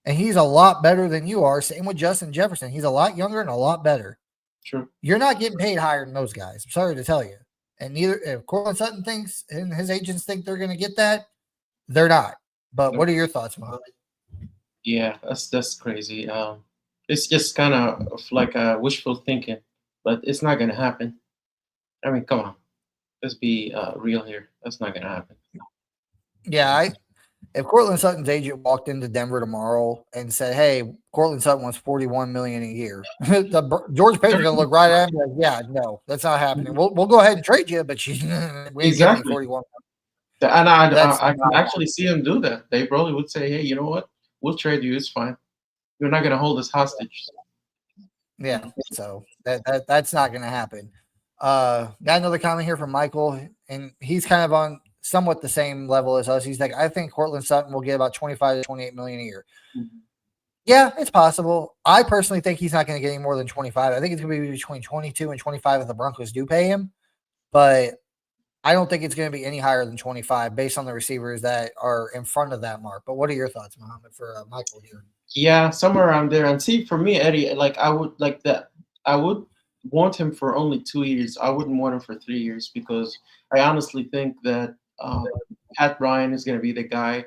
[SPEAKER 1] And he's a lot better than you are. Same with Justin Jefferson. He's a lot younger and a lot better.
[SPEAKER 2] true.
[SPEAKER 1] You're not getting paid higher than those guys. I'm sorry to tell you. And neither if Cortland Sutton thinks and his agents think they're going to get that, they're not. But what are your thoughts, Mohammed?
[SPEAKER 2] Yeah, that's crazy. It's just kind of like wishful thinking, but it's not gonna happen. I mean, come on, let's be real here. That's not gonna happen.
[SPEAKER 1] Yeah, if Cortland Sutton's agent walked into Denver tomorrow and said, "Hey, Cortland Sutton wants $41 million a year," George Paton's gonna look right at him like, "Yeah, no, that's not happening. We'll go ahead and trade you, but we ain't giving you
[SPEAKER 2] Exactly.
[SPEAKER 1] 41."
[SPEAKER 2] And
[SPEAKER 1] That's
[SPEAKER 2] I can actually see him do that. They probably would say, "Hey, you know what? We'll trade you. It's fine. You're not gonna hold us hostage."
[SPEAKER 1] yeah. So that's not gonna happen. Got another comment here from Michael, and he's kind of on somewhat the same level as us. He's like, I think Cortland Sutton will get about 25 to 28 million a year.
[SPEAKER 2] Mm-hmm.
[SPEAKER 1] Yeah, it's possible. I personally think he's not going to get any more than 25. I think it's going to be between 22 and 25 if the Broncos do pay him. But I don't think it's going to be any higher than 25 based on the receivers that are in front of that mark. But what are your thoughts, Mohammed, for Michael here?
[SPEAKER 2] Yeah, somewhere around there. And see, for me, Eddie, like I would like that. I would want him for only 2 years. I wouldn't want him for 3 years because I honestly think that Pat Ryan is going to be the guy.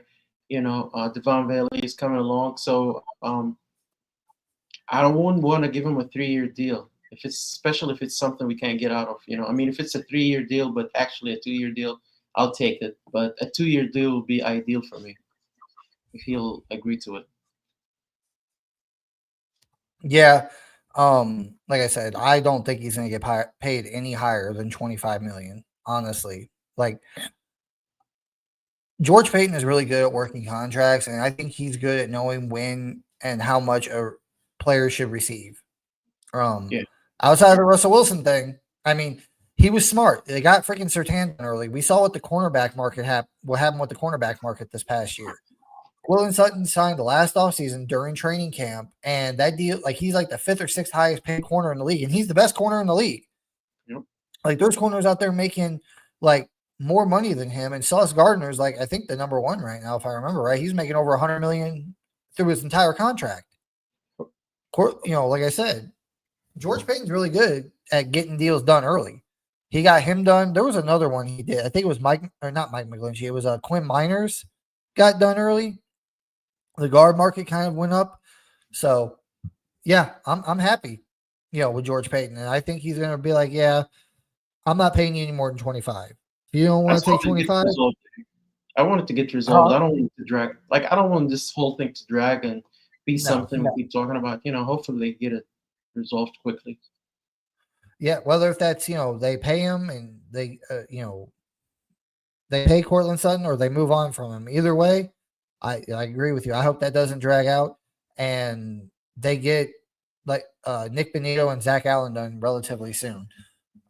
[SPEAKER 2] Devon Bailey is coming along, so I don't want to give him a 3-year deal. Especially if it's something we can't get out of. I mean, if it's a 3-year deal, but actually a 2-year deal, I'll take it. But a 2-year deal would be ideal for me if he'll agree to it.
[SPEAKER 1] Yeah. Like I said, I don't think he's going to get paid any higher than 25 million, honestly. Like George Paton is really good at working contracts, and I think he's good at knowing when and how much a player should receive.
[SPEAKER 2] Yeah.
[SPEAKER 1] Outside of the Russell Wilson thing, I mean, he was smart. They got freaking Surtain early. We saw what the cornerback market what happened with the cornerback market this past year. Cortland Sutton signed the last offseason during training camp, and that deal, like he's like the 5th or 6th highest paid corner in the league, and he's the best corner in the league.
[SPEAKER 2] Yep.
[SPEAKER 1] Like there's corners out there making like more money than him, and Sauce Gardner's like I think the number 1 right now, if I remember right. He's making over $100 million through his entire contract. Like I said, George Paton's really good at getting deals done early. He got him done. There was another one he did. I think it was not Mike McGlinchey. It was Quinn Miners got done early. The guard market kind of went up. So, yeah, I'm happy, with George Paton. And I think he's going to be like, yeah, I'm not paying you any more than 25. If you don't want to take 25.
[SPEAKER 2] I want it to get resolved. I don't want it to drag. Like, I don't want this whole thing to drag and be something we keep talking about. Hopefully they get it resolved quickly.
[SPEAKER 1] Yeah, whether if that's, they pay him and they they pay Courtland Sutton or they move on from him. Either way, I agree with you. I hope that doesn't drag out and they get like Nick Benito and Zach Allen done relatively soon.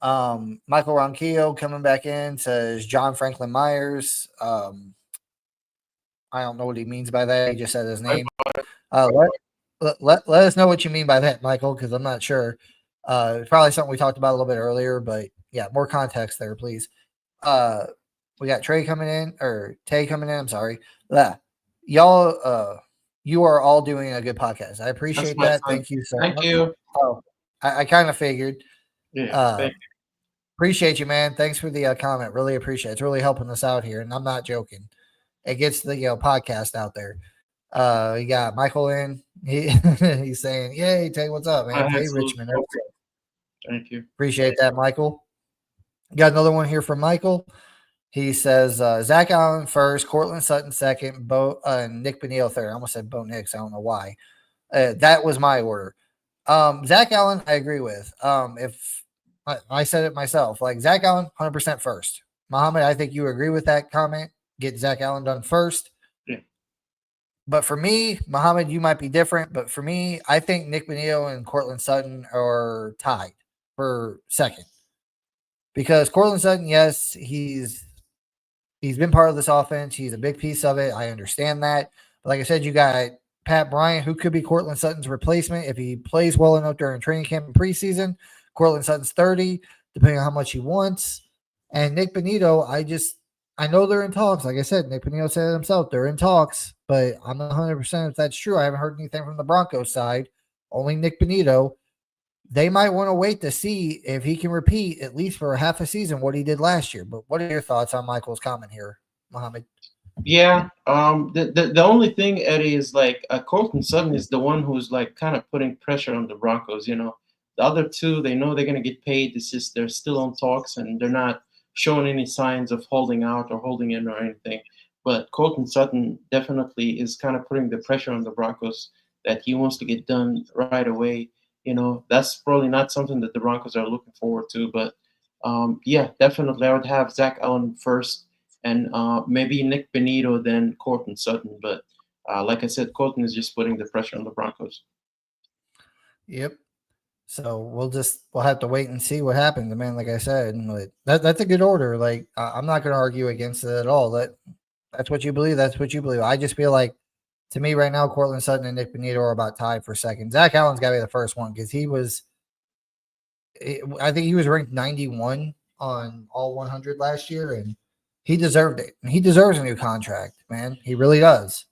[SPEAKER 1] Michael Ronquillo coming back in says John Franklin Myers. I don't know what he means by that. He just said his name. Let us know what you mean by that, Michael, because I'm not sure. It's probably something we talked about a little bit earlier, but yeah, more context there, please. We got Tay coming in. I'm sorry. Y'all, you are all doing a good podcast. I appreciate that. Thank you so much.
[SPEAKER 2] Thank you.
[SPEAKER 1] Oh, I kind of figured.
[SPEAKER 2] Yeah. Thank you.
[SPEAKER 1] Appreciate you, man. Thanks for the comment. Really appreciate it. It's really helping us out here, and I'm not joking. It gets the podcast out there. We got Michael in. He's saying, "Yay, Tay, what's up, man? Hey, Richmond."
[SPEAKER 2] Thank you.
[SPEAKER 1] Appreciate that, Michael. Got another one here from Michael. He says Zach Allen first, Courtland Sutton second, Nick Benito third. I almost said Bo Nix. I don't know why. That was my order. Zach Allen, I agree with. If I said it myself, like Zach Allen, 100% first. Muhammad, I think you agree with that comment. Get Zach Allen done first.
[SPEAKER 2] Yeah.
[SPEAKER 1] But for me, Muhammad, you might be different. But for me, I think Nick Benito and Courtland Sutton are tied for second. Because Courtland Sutton, yes, he's been part of this offense. He's a big piece of it. I understand that. But like I said, you got Pat Bryant, who could be Courtland Sutton's replacement if he plays well enough during training camp and preseason. Courtland Sutton's 30, depending on how much he wants. And Nick Benito, I know they're in talks. Like I said, Nick Benito said it himself. They're in talks, but I'm not 100% if that's true. I haven't heard anything from the Broncos side. Only Nick Benito. They might want to wait to see if he can repeat, at least for a half a season, what he did last year. But what are your thoughts on Michael's comment here, Muhammad?
[SPEAKER 2] Yeah. The only thing, Eddie, is like Courtland Sutton is the one who's like kind of putting pressure on the Broncos. You know, the other two, they know they're going to get paid. It's just they're still on talks and they're not showing any signs of holding out or holding in or anything. But Courtland Sutton definitely is kind of putting the pressure on the Broncos that he wants to get done right away. You know, that's probably not something that the Broncos are looking forward to. But yeah, definitely, I would have Zach Allen first, and maybe Nick Benito, then Courtland Sutton. But like I said, Courtland is just putting the pressure on the Broncos.
[SPEAKER 1] Yep. So we'll have to wait and see what happens, man. Like I said, that's a good order. Like I'm not going to argue against it at all. That's what you believe. That's what you believe. I just feel like, to me right now, Courtland Sutton and Nick Benito are about tied for second. Zach Allen's got to be the first one because I think he was ranked 91 on all 100 last year, and he deserved it. And he deserves a new contract, man. He really does.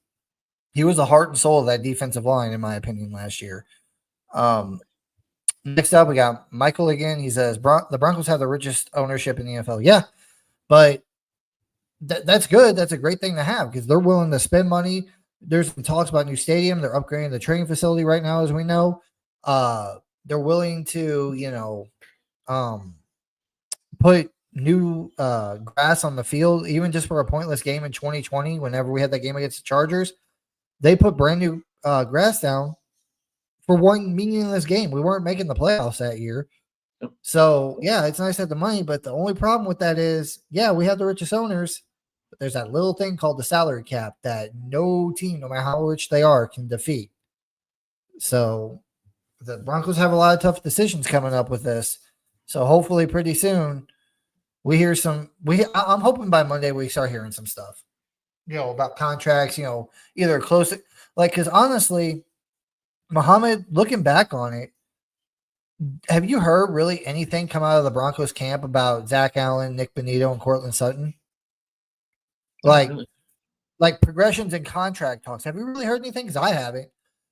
[SPEAKER 1] He was the heart and soul of that defensive line, in my opinion, last year. Next up, we got Michael again. He says, the Broncos have the richest ownership in the NFL. Yeah, but that's good. That's a great thing to have because they're willing to spend money. There's some talks about new stadium. They're upgrading the training facility right now, as we know. They're willing to, put new grass on the field, even just for a pointless game in 2020. Whenever we had that game against the Chargers, they put brand new grass down for one meaningless game. We weren't making the playoffs that year. So, yeah, it's nice to have the money, but the only problem with that is, yeah, we have the richest owners, but there's that little thing called the salary cap that no team, no matter how rich they are, can defeat. So the Broncos have a lot of tough decisions coming up with this. So hopefully pretty soon we hear I'm hoping by Monday we start hearing some stuff, about contracts, either close it, because honestly, Muhammad, looking back on it, have you heard really anything come out of the Broncos camp about Zach Allen, Nick Benito, and Courtland Sutton? Like progressions and contract talks. Have you really heard anything? Because I haven't.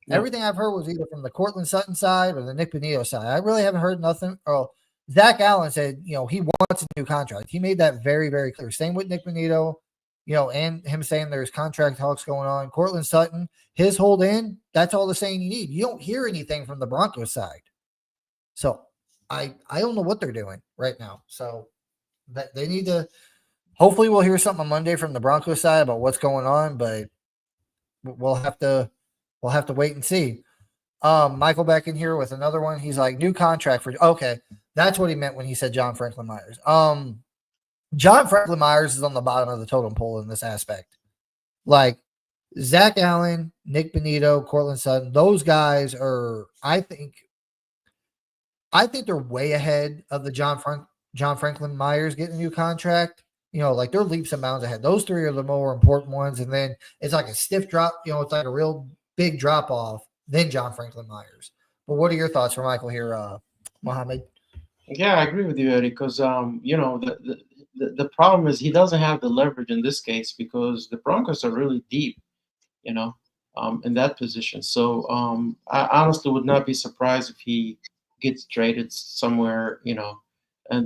[SPEAKER 1] No. Everything I've heard was either from the Courtland Sutton side or the Nick Benito side. I really haven't heard nothing. Or Zach Allen said, he wants a new contract. He made that very, very clear. Same with Nick Benito, and him saying there's contract talks going on. Courtland Sutton, his hold in, that's all the saying you need. You don't hear anything from the Broncos side. So I don't know what they're doing right now. So that they need to. Hopefully, we'll hear something on Monday from the Broncos side about what's going on, but we'll have to wait and see. Michael back in here with another one. He's like, new contract for. Okay, that's what he meant when he said John Franklin Myers. John Franklin Myers is on the bottom of the totem pole in this aspect. Like Zach Allen, Nick Benito, Cortland Sutton, those guys are, I think they're way ahead of the John Franklin Myers getting a new contract. Like they're leaps and bounds ahead. Those three are the more important ones. And then it's like a stiff drop, it's like a real big drop off, then John Franklin Myers. But what are your thoughts for Michael here, Mohammed?
[SPEAKER 2] Yeah, I agree with you, Eddie, because the problem is he doesn't have the leverage in this case because the Broncos are really deep, you know, in that position. So I honestly would not be surprised if he gets traded somewhere, in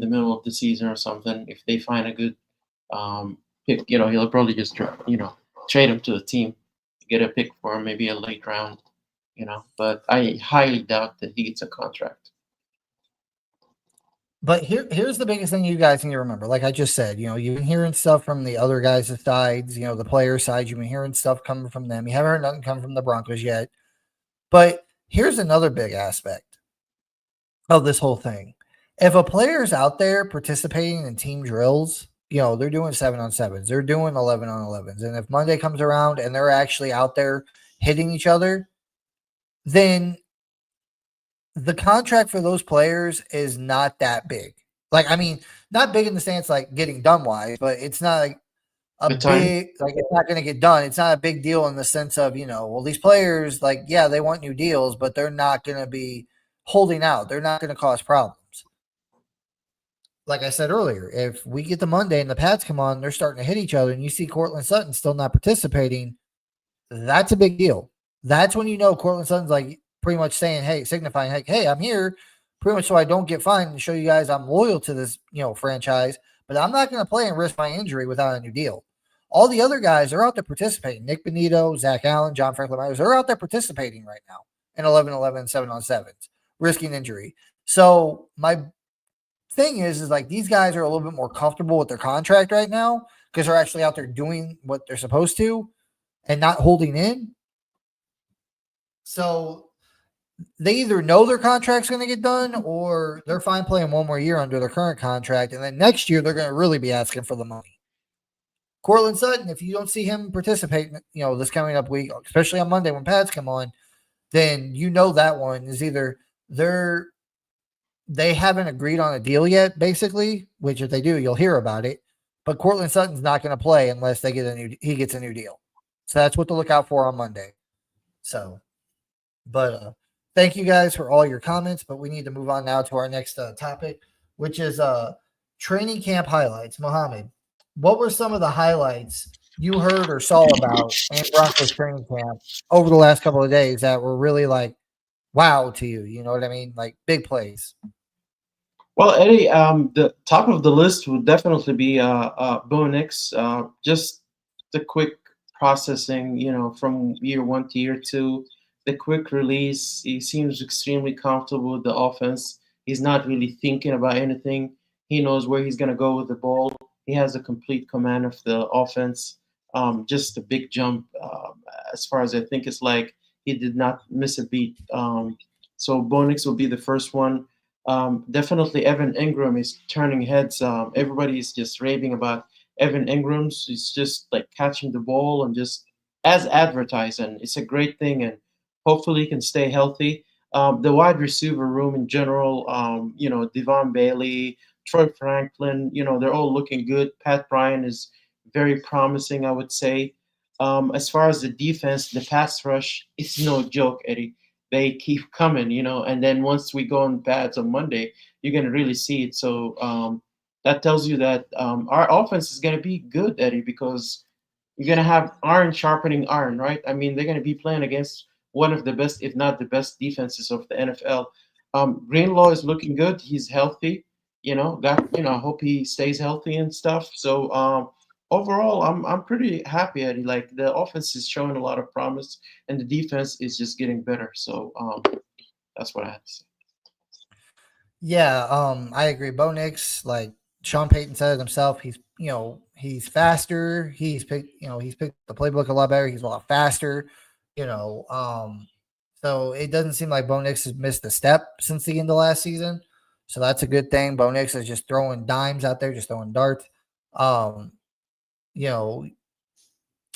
[SPEAKER 2] the middle of the season or something. If they find a good pick, he'll probably just trade him to a team, get a pick for him, maybe a late round, But I highly doubt that he gets a contract.
[SPEAKER 1] But here's the biggest thing you guys need to remember. Like I just said, you've been hearing stuff from the other guys' sides, the player side. You've been hearing stuff coming from them. You haven't heard nothing come from the Broncos yet. But here's another big aspect of this whole thing. If a player's out there participating in team drills, they're doing 7-on-7s, they're doing 11-on-11s. And if Monday comes around and they're actually out there hitting each other, then the contract for those players is not that big. Like, I mean, not big in the sense like getting done wise, but it's not like it's not going to get done. It's not a big deal in the sense of, well, these players, like, yeah, they want new deals, but they're not going to be holding out. They're not going to cause problems. Like I said earlier, if we get the Monday and the Pats come on, they're starting to hit each other and you see Cortland Sutton still not participating, that's a big deal. That's when Cortland Sutton's like, pretty much saying, hey, signifying, like, hey, I'm here pretty much so I don't get fined and show you guys I'm loyal to this, franchise, but I'm not going to play and risk my injury without a new deal. All the other guys are out there participating. Nick Benito, Zach Allen, John Franklin Myers, they're out there participating right now in 11-11, 7-on-7s, risking injury. So my thing is like these guys are a little bit more comfortable with their contract right now because they're actually out there doing what they're supposed to and not holding in. So they either know their contract's going to get done or they're fine playing one more year under their current contract. And then next year, they're going to really be asking for the money. Cortland Sutton, if you don't see him participate, this coming up week, especially on Monday when Pats come on, then that one is either they haven't agreed on a deal yet, basically, which if they do, you'll hear about it. But Cortland Sutton's not going to play unless he gets a new deal. So that's what to look out for on Monday. So, but thank you guys for all your comments, but we need to move on now to our next topic, which is training camp highlights. Mohammed, what were some of the highlights you heard or saw about in Broncos training camp over the last couple of days that were really like, wow to you? You know what I mean? Like big plays.
[SPEAKER 2] Well, Eddie, the top of the list would definitely be Bo Nix. Just the quick processing, from year one to year two, the quick release. He seems extremely comfortable with the offense. He's not really thinking about anything. He knows where he's going to go with the ball. He has a complete command of the offense. Just a big jump as far as I think it's like he did not miss a beat. So Bo Nix will be the first one. Definitely Evan Engram is turning heads. Everybody is just raving about Evan Engram. He's just like catching the ball and just as advertised, and it's a great thing. And hopefully he can stay healthy. The wide receiver room in general, Devon Bailey, Troy Franklin, they're all looking good. Pat Bryan is very promising, I would say. As far as the defense, the pass rush, it's no joke, Eddie. They keep coming, and then once we go on pads on Monday, you're going to really see it. So that tells you that our offense is going to be good, Eddie, because you're going to have iron sharpening iron, right? I mean, they're going to be playing against one of the best, if not the best defenses of the NFL. Greenlaw is looking good. He's healthy, I hope he stays healthy and stuff. So overall, I'm pretty happy, Eddie. Like the offense is showing a lot of promise, and the defense is just getting better. So that's what I have to say.
[SPEAKER 1] Yeah, I agree. Bo Nix, like Sean Payton said it himself, he's faster. He's picked the playbook a lot better. He's a lot faster. So it doesn't seem like Bo Nix has missed a step since the end of last season. So that's a good thing. Bo Nix is just throwing dimes out there, just throwing darts. Um, you know,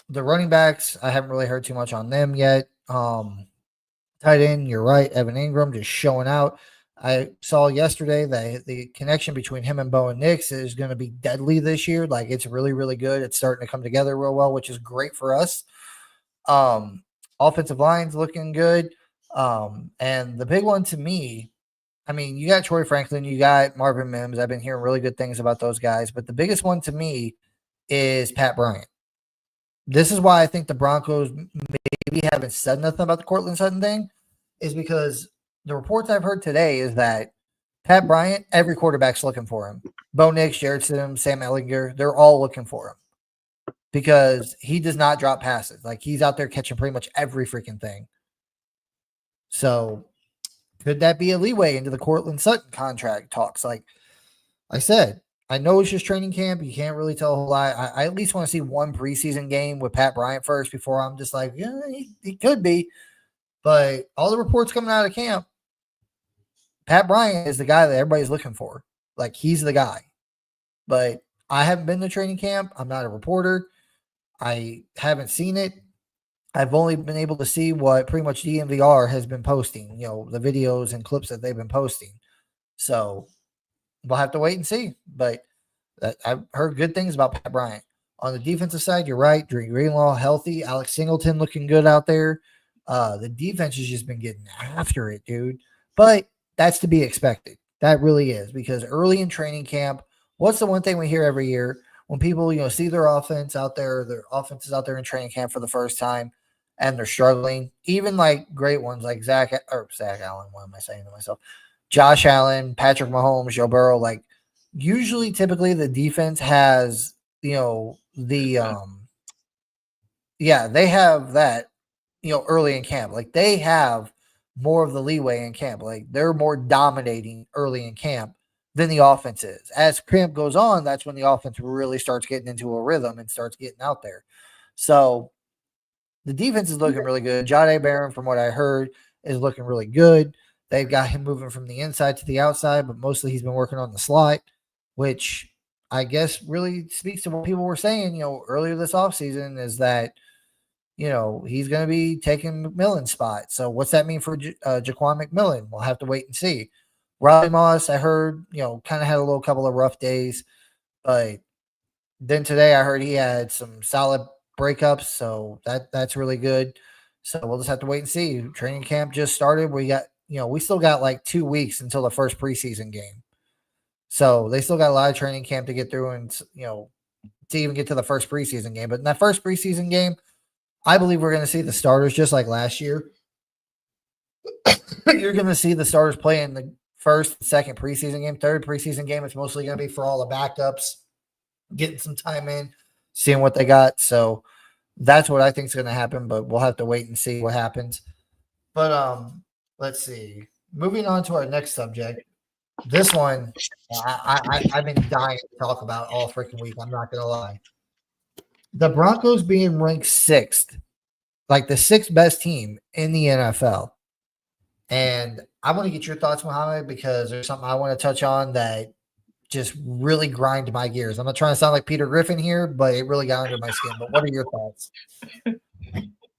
[SPEAKER 1] the running backs, I haven't really heard too much on them yet. Tight end, you're right. Evan Ingram just showing out. I saw yesterday that the connection between him and Bowen Nix is going to be deadly this year. Like it's really, really good. It's starting to come together real well, which is great for us. Um, Offensive line's looking good. And the big one to me, I mean, you got Troy Franklin, you got Marvin Mims. I've been hearing really good things about those guys, but the biggest one to me is Pat Bryant. This is why I think the Broncos maybe haven't said nothing about the Cortland Sutton thing, is because the reports I've heard today is that Pat Bryant, every quarterback's looking for him. Bo Nix, Jared Stidham, Sam Ellinger, they're all looking for him because he does not drop passes. Like he's out there catching pretty much every freaking thing. So could that be a leeway into the Cortland Sutton contract talks? Like I said, I know it's just training camp. You can't really tell a whole lot. I at least want to see one preseason game with Pat Bryant first before I'm just like, yeah, he could be. But all the reports coming out of camp, Pat Bryant is the guy that everybody's looking for. Like he's the guy. But I haven't been to training camp. I'm not a reporter. I haven't seen it. I've only been able to see what pretty much DNVR has been posting, the videos and clips that they've been posting. So we'll have to wait and see. But I've heard good things about Pat Bryant. On the defensive side, you're right. Dre Greenlaw healthy. Alex Singleton looking good out there. The defense has just been getting after it, dude. But that's to be expected. That really is because early in training camp, what's the one thing we hear every year when people, see their offense out there, their offense is out there in training camp for the first time and they're struggling, even like great ones like Zach Allen. What am I saying to myself? Josh Allen, Patrick Mahomes, Joe Burrow, like usually typically the defense has, they have that, early in camp. Like they have more of the leeway in camp. Like they're more dominating early in camp than the offense is. As camp goes on, that's when the offense really starts getting into a rhythm and starts getting out there. So the defense is looking really good. Jahdae Barron, from what I heard, is looking really good. They've got him moving from the inside to the outside, but mostly he's been working on the slot, which I guess really speaks to what people were saying, earlier this offseason is that, he's going to be taking McMillan's spot. So what's that mean for Jaquan McMillan? We'll have to wait and see. Riley Moss, I heard, kind of had a little couple of rough days, but then today I heard he had some solid breakups, so that's really good. So we'll just have to wait and see. Training camp just started. We got, we still got like 2 weeks until the first preseason game. So they still got a lot of training camp to get through and, to even get to the first preseason game. But in that first preseason game, I believe we're going to see the starters just like last year. You're going to see the starters play in the first, second preseason game, third preseason game. It's mostly going to be for all the backups, getting some time in, seeing what they got. So that's what I think is going to happen, but we'll have to wait and see what happens. But let's see. Moving on to our next subject. This one, I've been dying to talk about all freaking week. I'm not going to lie. The Broncos being ranked sixth, like the sixth best team in the NFL. And I want to get your thoughts, Mohammed, because there's something I want to touch on that just really grind my gears. I'm not trying to sound like Peter Griffin here, but it really got under my skin. But what are your thoughts?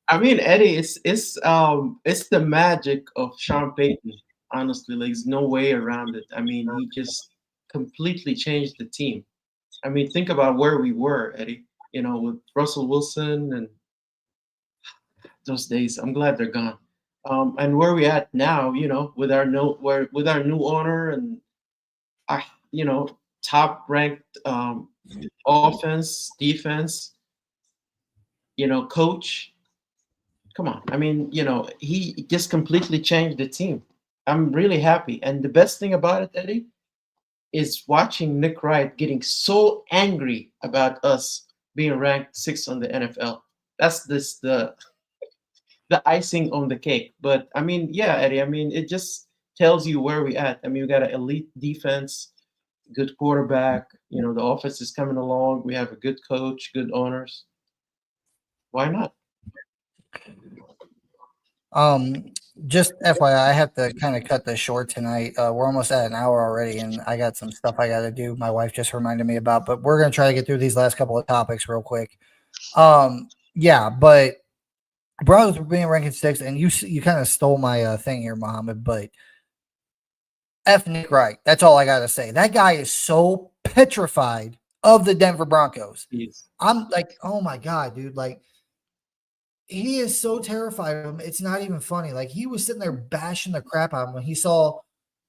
[SPEAKER 2] I mean, Eddie, it's the magic of Sean Payton. Honestly, like, there's no way around it. I mean, he just completely changed the team. I mean, think about where we were, Eddie. With Russell Wilson and those days. I'm glad they're gone. And where we at now, with our new owner and our, top ranked offense, defense, coach. Come on. I mean, he just completely changed the team. I'm really happy. And the best thing about it, Eddie, is watching Nick Wright getting so angry about us being ranked sixth on the NFL. That's the icing on the cake. But I mean, yeah, Eddie, I mean, it just tells you where we at. I mean, we got an elite defense, good quarterback, the offense is coming along. We have a good coach, good owners. Why not?
[SPEAKER 1] Just FYI, I have to kind of cut this short tonight. We're almost at an hour already, and I got some stuff I got to do. My wife just reminded me about, but we're gonna try to get through these last couple of topics real quick. Yeah, but Broncos were being ranked 6th, and you kind of stole my thing here, Muhammad. But F Nick Wright. That's all I got to say. That guy is so petrified of the Denver Broncos.
[SPEAKER 2] Yes.
[SPEAKER 1] I'm like, oh my God, dude. Like, he is so terrified of him. It's not even funny. Like, he was sitting there bashing the crap out of him when he saw,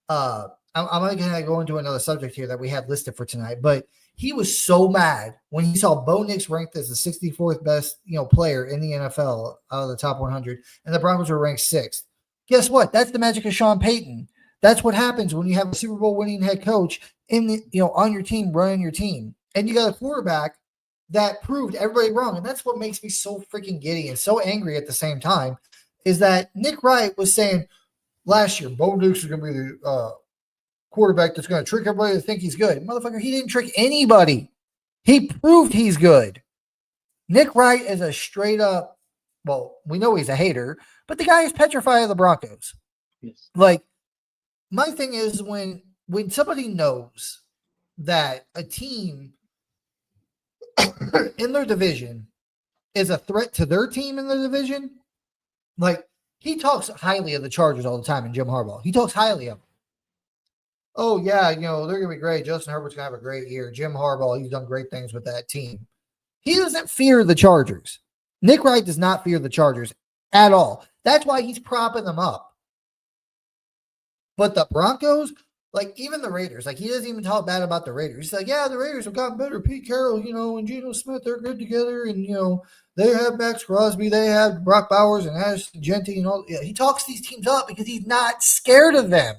[SPEAKER 1] I'm going to go into another subject here that we have listed for tonight, but he was so mad when he saw Bo Nix ranked as the 64th best, player in the NFL out of the top 100, and the Broncos were ranked 6th. Guess what? That's the magic of Sean Payton. That's what happens when you have a Super Bowl winning head coach in the, on your team, running your team, and you got a quarterback that proved everybody wrong. And that's what makes me so freaking giddy and so angry at the same time, is that Nick Wright was saying last year, Bo Nix is going to be the quarterback that's going to trick everybody to think he's good. Motherfucker, he didn't trick anybody. He proved he's good. Nick Wright is a straight up, well, we know he's a hater, but the guy is petrified of the Broncos.
[SPEAKER 2] Yes.
[SPEAKER 1] Like, my thing is when somebody knows that a team in their division is a threat to their team in their division, like, he talks highly of the Chargers all the time, and Jim Harbaugh. He talks highly of them. Oh, yeah, they're going to be great. Justin Herbert's going to have a great year. Jim Harbaugh, he's done great things with that team. He doesn't fear the Chargers. Nick Wright does not fear the Chargers at all. That's why he's propping them up. But the Broncos, like, even the Raiders, like, he doesn't even talk bad about the Raiders. He's like, yeah, the Raiders have gotten better. Pete Carroll, and Geno Smith, they're good together. And, they have Max Crosby. They have Brock Bowers and Ashton Genty and all. Yeah, he talks these teams up because he's not scared of them.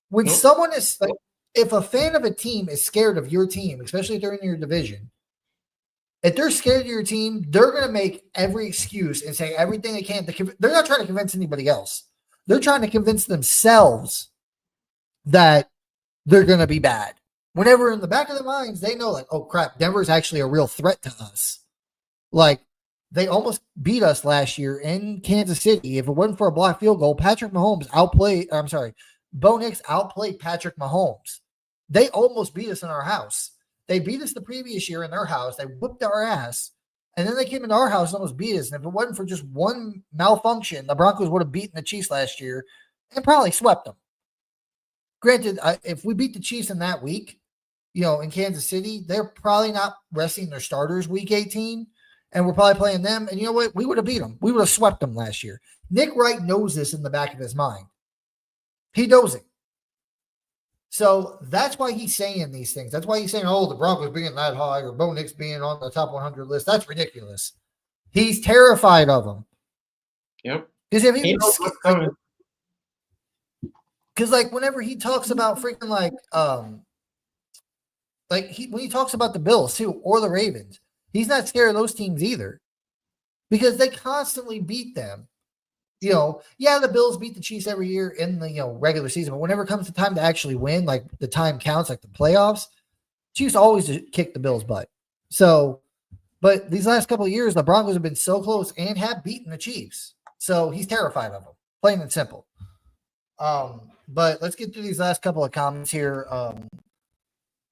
[SPEAKER 1] When someone is like, if a fan of a team is scared of your team, especially if they're in your division, if they're scared of your team, they're going to make every excuse and say everything they can. They're not trying to convince anybody else. They're trying to convince themselves that they're going to be bad. Whenever in the back of their minds, they know, like, oh, crap, Denver's actually a real threat to us. Like, they almost beat us last year in Kansas City. If it wasn't for a blocked field goal, Bo Nix outplayed Patrick Mahomes. They almost beat us in our house. They beat us the previous year in their house. They whipped our ass. And then they came into our house and almost beat us. And if it wasn't for just one malfunction, the Broncos would have beaten the Chiefs last year and probably swept them. Granted, if we beat the Chiefs in that week, in Kansas City, they're probably not resting their starters week 18. And we're probably playing them. And you know what? We would have beat them. We would have swept them last year. Nick Wright knows this in the back of his mind. He knows it. So that's why he's saying these things. That's why he's saying, oh, the Broncos being that high or Bo Nix being on the top 100 list. That's ridiculous. He's terrified of them.
[SPEAKER 2] Yep.
[SPEAKER 1] Because if
[SPEAKER 2] he knows what's coming.
[SPEAKER 1] Because, like, whenever he talks about freaking, when he talks about the Bills, too, or the Ravens, he's not scared of those teams either. Because they constantly beat them. The Bills beat the Chiefs every year in the, regular season, but whenever it comes to time to actually win, like the time counts, like the playoffs, Chiefs always kick the Bills' butt. So, but these last couple of years, the Broncos have been so close and have beaten the Chiefs. So he's terrified of them, plain and simple. But let's get through these last couple of comments here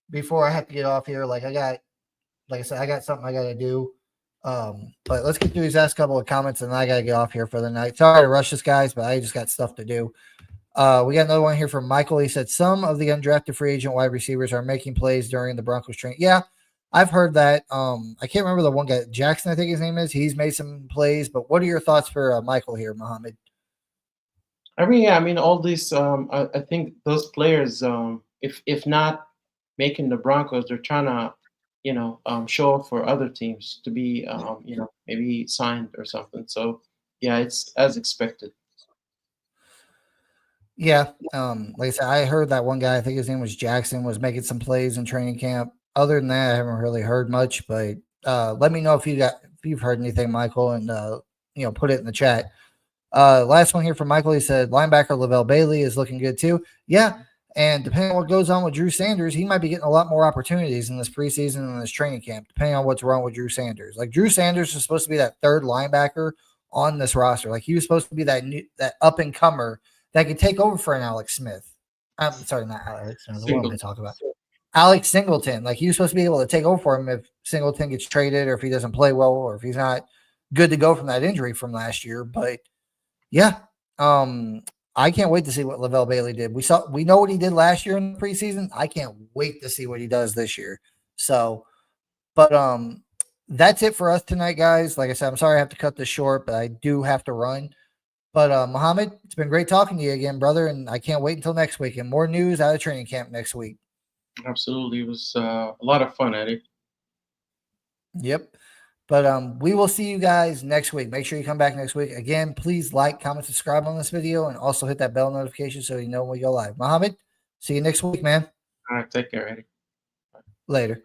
[SPEAKER 1] before I have to get off here. Like I said, I got something I got to do. But let's get through these last couple of comments and then I got to get off here for the night. Sorry to rush this, guys, but I just got stuff to do. We got another one here from Michael. He said some of the undrafted free agent wide receivers are making plays during the Broncos training. Yeah, I've heard that. I can't remember the one guy, Jackson, I think his name is. He's made some plays, but what are your thoughts for Michael here, Mohammed?
[SPEAKER 2] All these, I think those players, if not making the Broncos, they're trying to, show up for other teams to be, maybe signed or something. So, yeah, it's as expected.
[SPEAKER 1] Yeah. Like I said, I heard that one guy, I think his name was Jackson, was making some plays in training camp. Other than that, I haven't really heard much, but let me know if you've heard anything, Michael, and, put it in the chat. Last one here from Michael. He said linebacker Lavelle Bailey is looking good too. Yeah. And depending on what goes on with Drew Sanders, he might be getting a lot more opportunities in this preseason and this training camp, depending on what's wrong with Drew Sanders. Like, Drew Sanders is supposed to be that third linebacker on this roster. Like he was supposed to be that up and comer that could take over for an Alex Smith. I'm sorry, not Alex. What am I talking about? Alex Singleton. Like he was supposed to be able to take over for him if Singleton gets traded or if he doesn't play well or if he's not good to go from that injury from last year. But yeah, I can't wait to see what Lavelle Bailey did. We know what he did last year in the preseason. I can't wait to see what he does this year. So, but that's it for us tonight, guys. Like I said, I'm sorry I have to cut this short, but I do have to run. But Mohammed, it's been great talking to you again, brother, and I can't wait until next week and more news out of training camp next week.
[SPEAKER 2] Absolutely, it was a lot of fun, Eddie.
[SPEAKER 1] Yep. But we will see you guys next week. Make sure you come back next week. Again, please like, comment, subscribe on this video, and also hit that bell notification so you know when we go live. Mohammed, see you next week, man.
[SPEAKER 2] All right, take care, Eddie.
[SPEAKER 1] Later.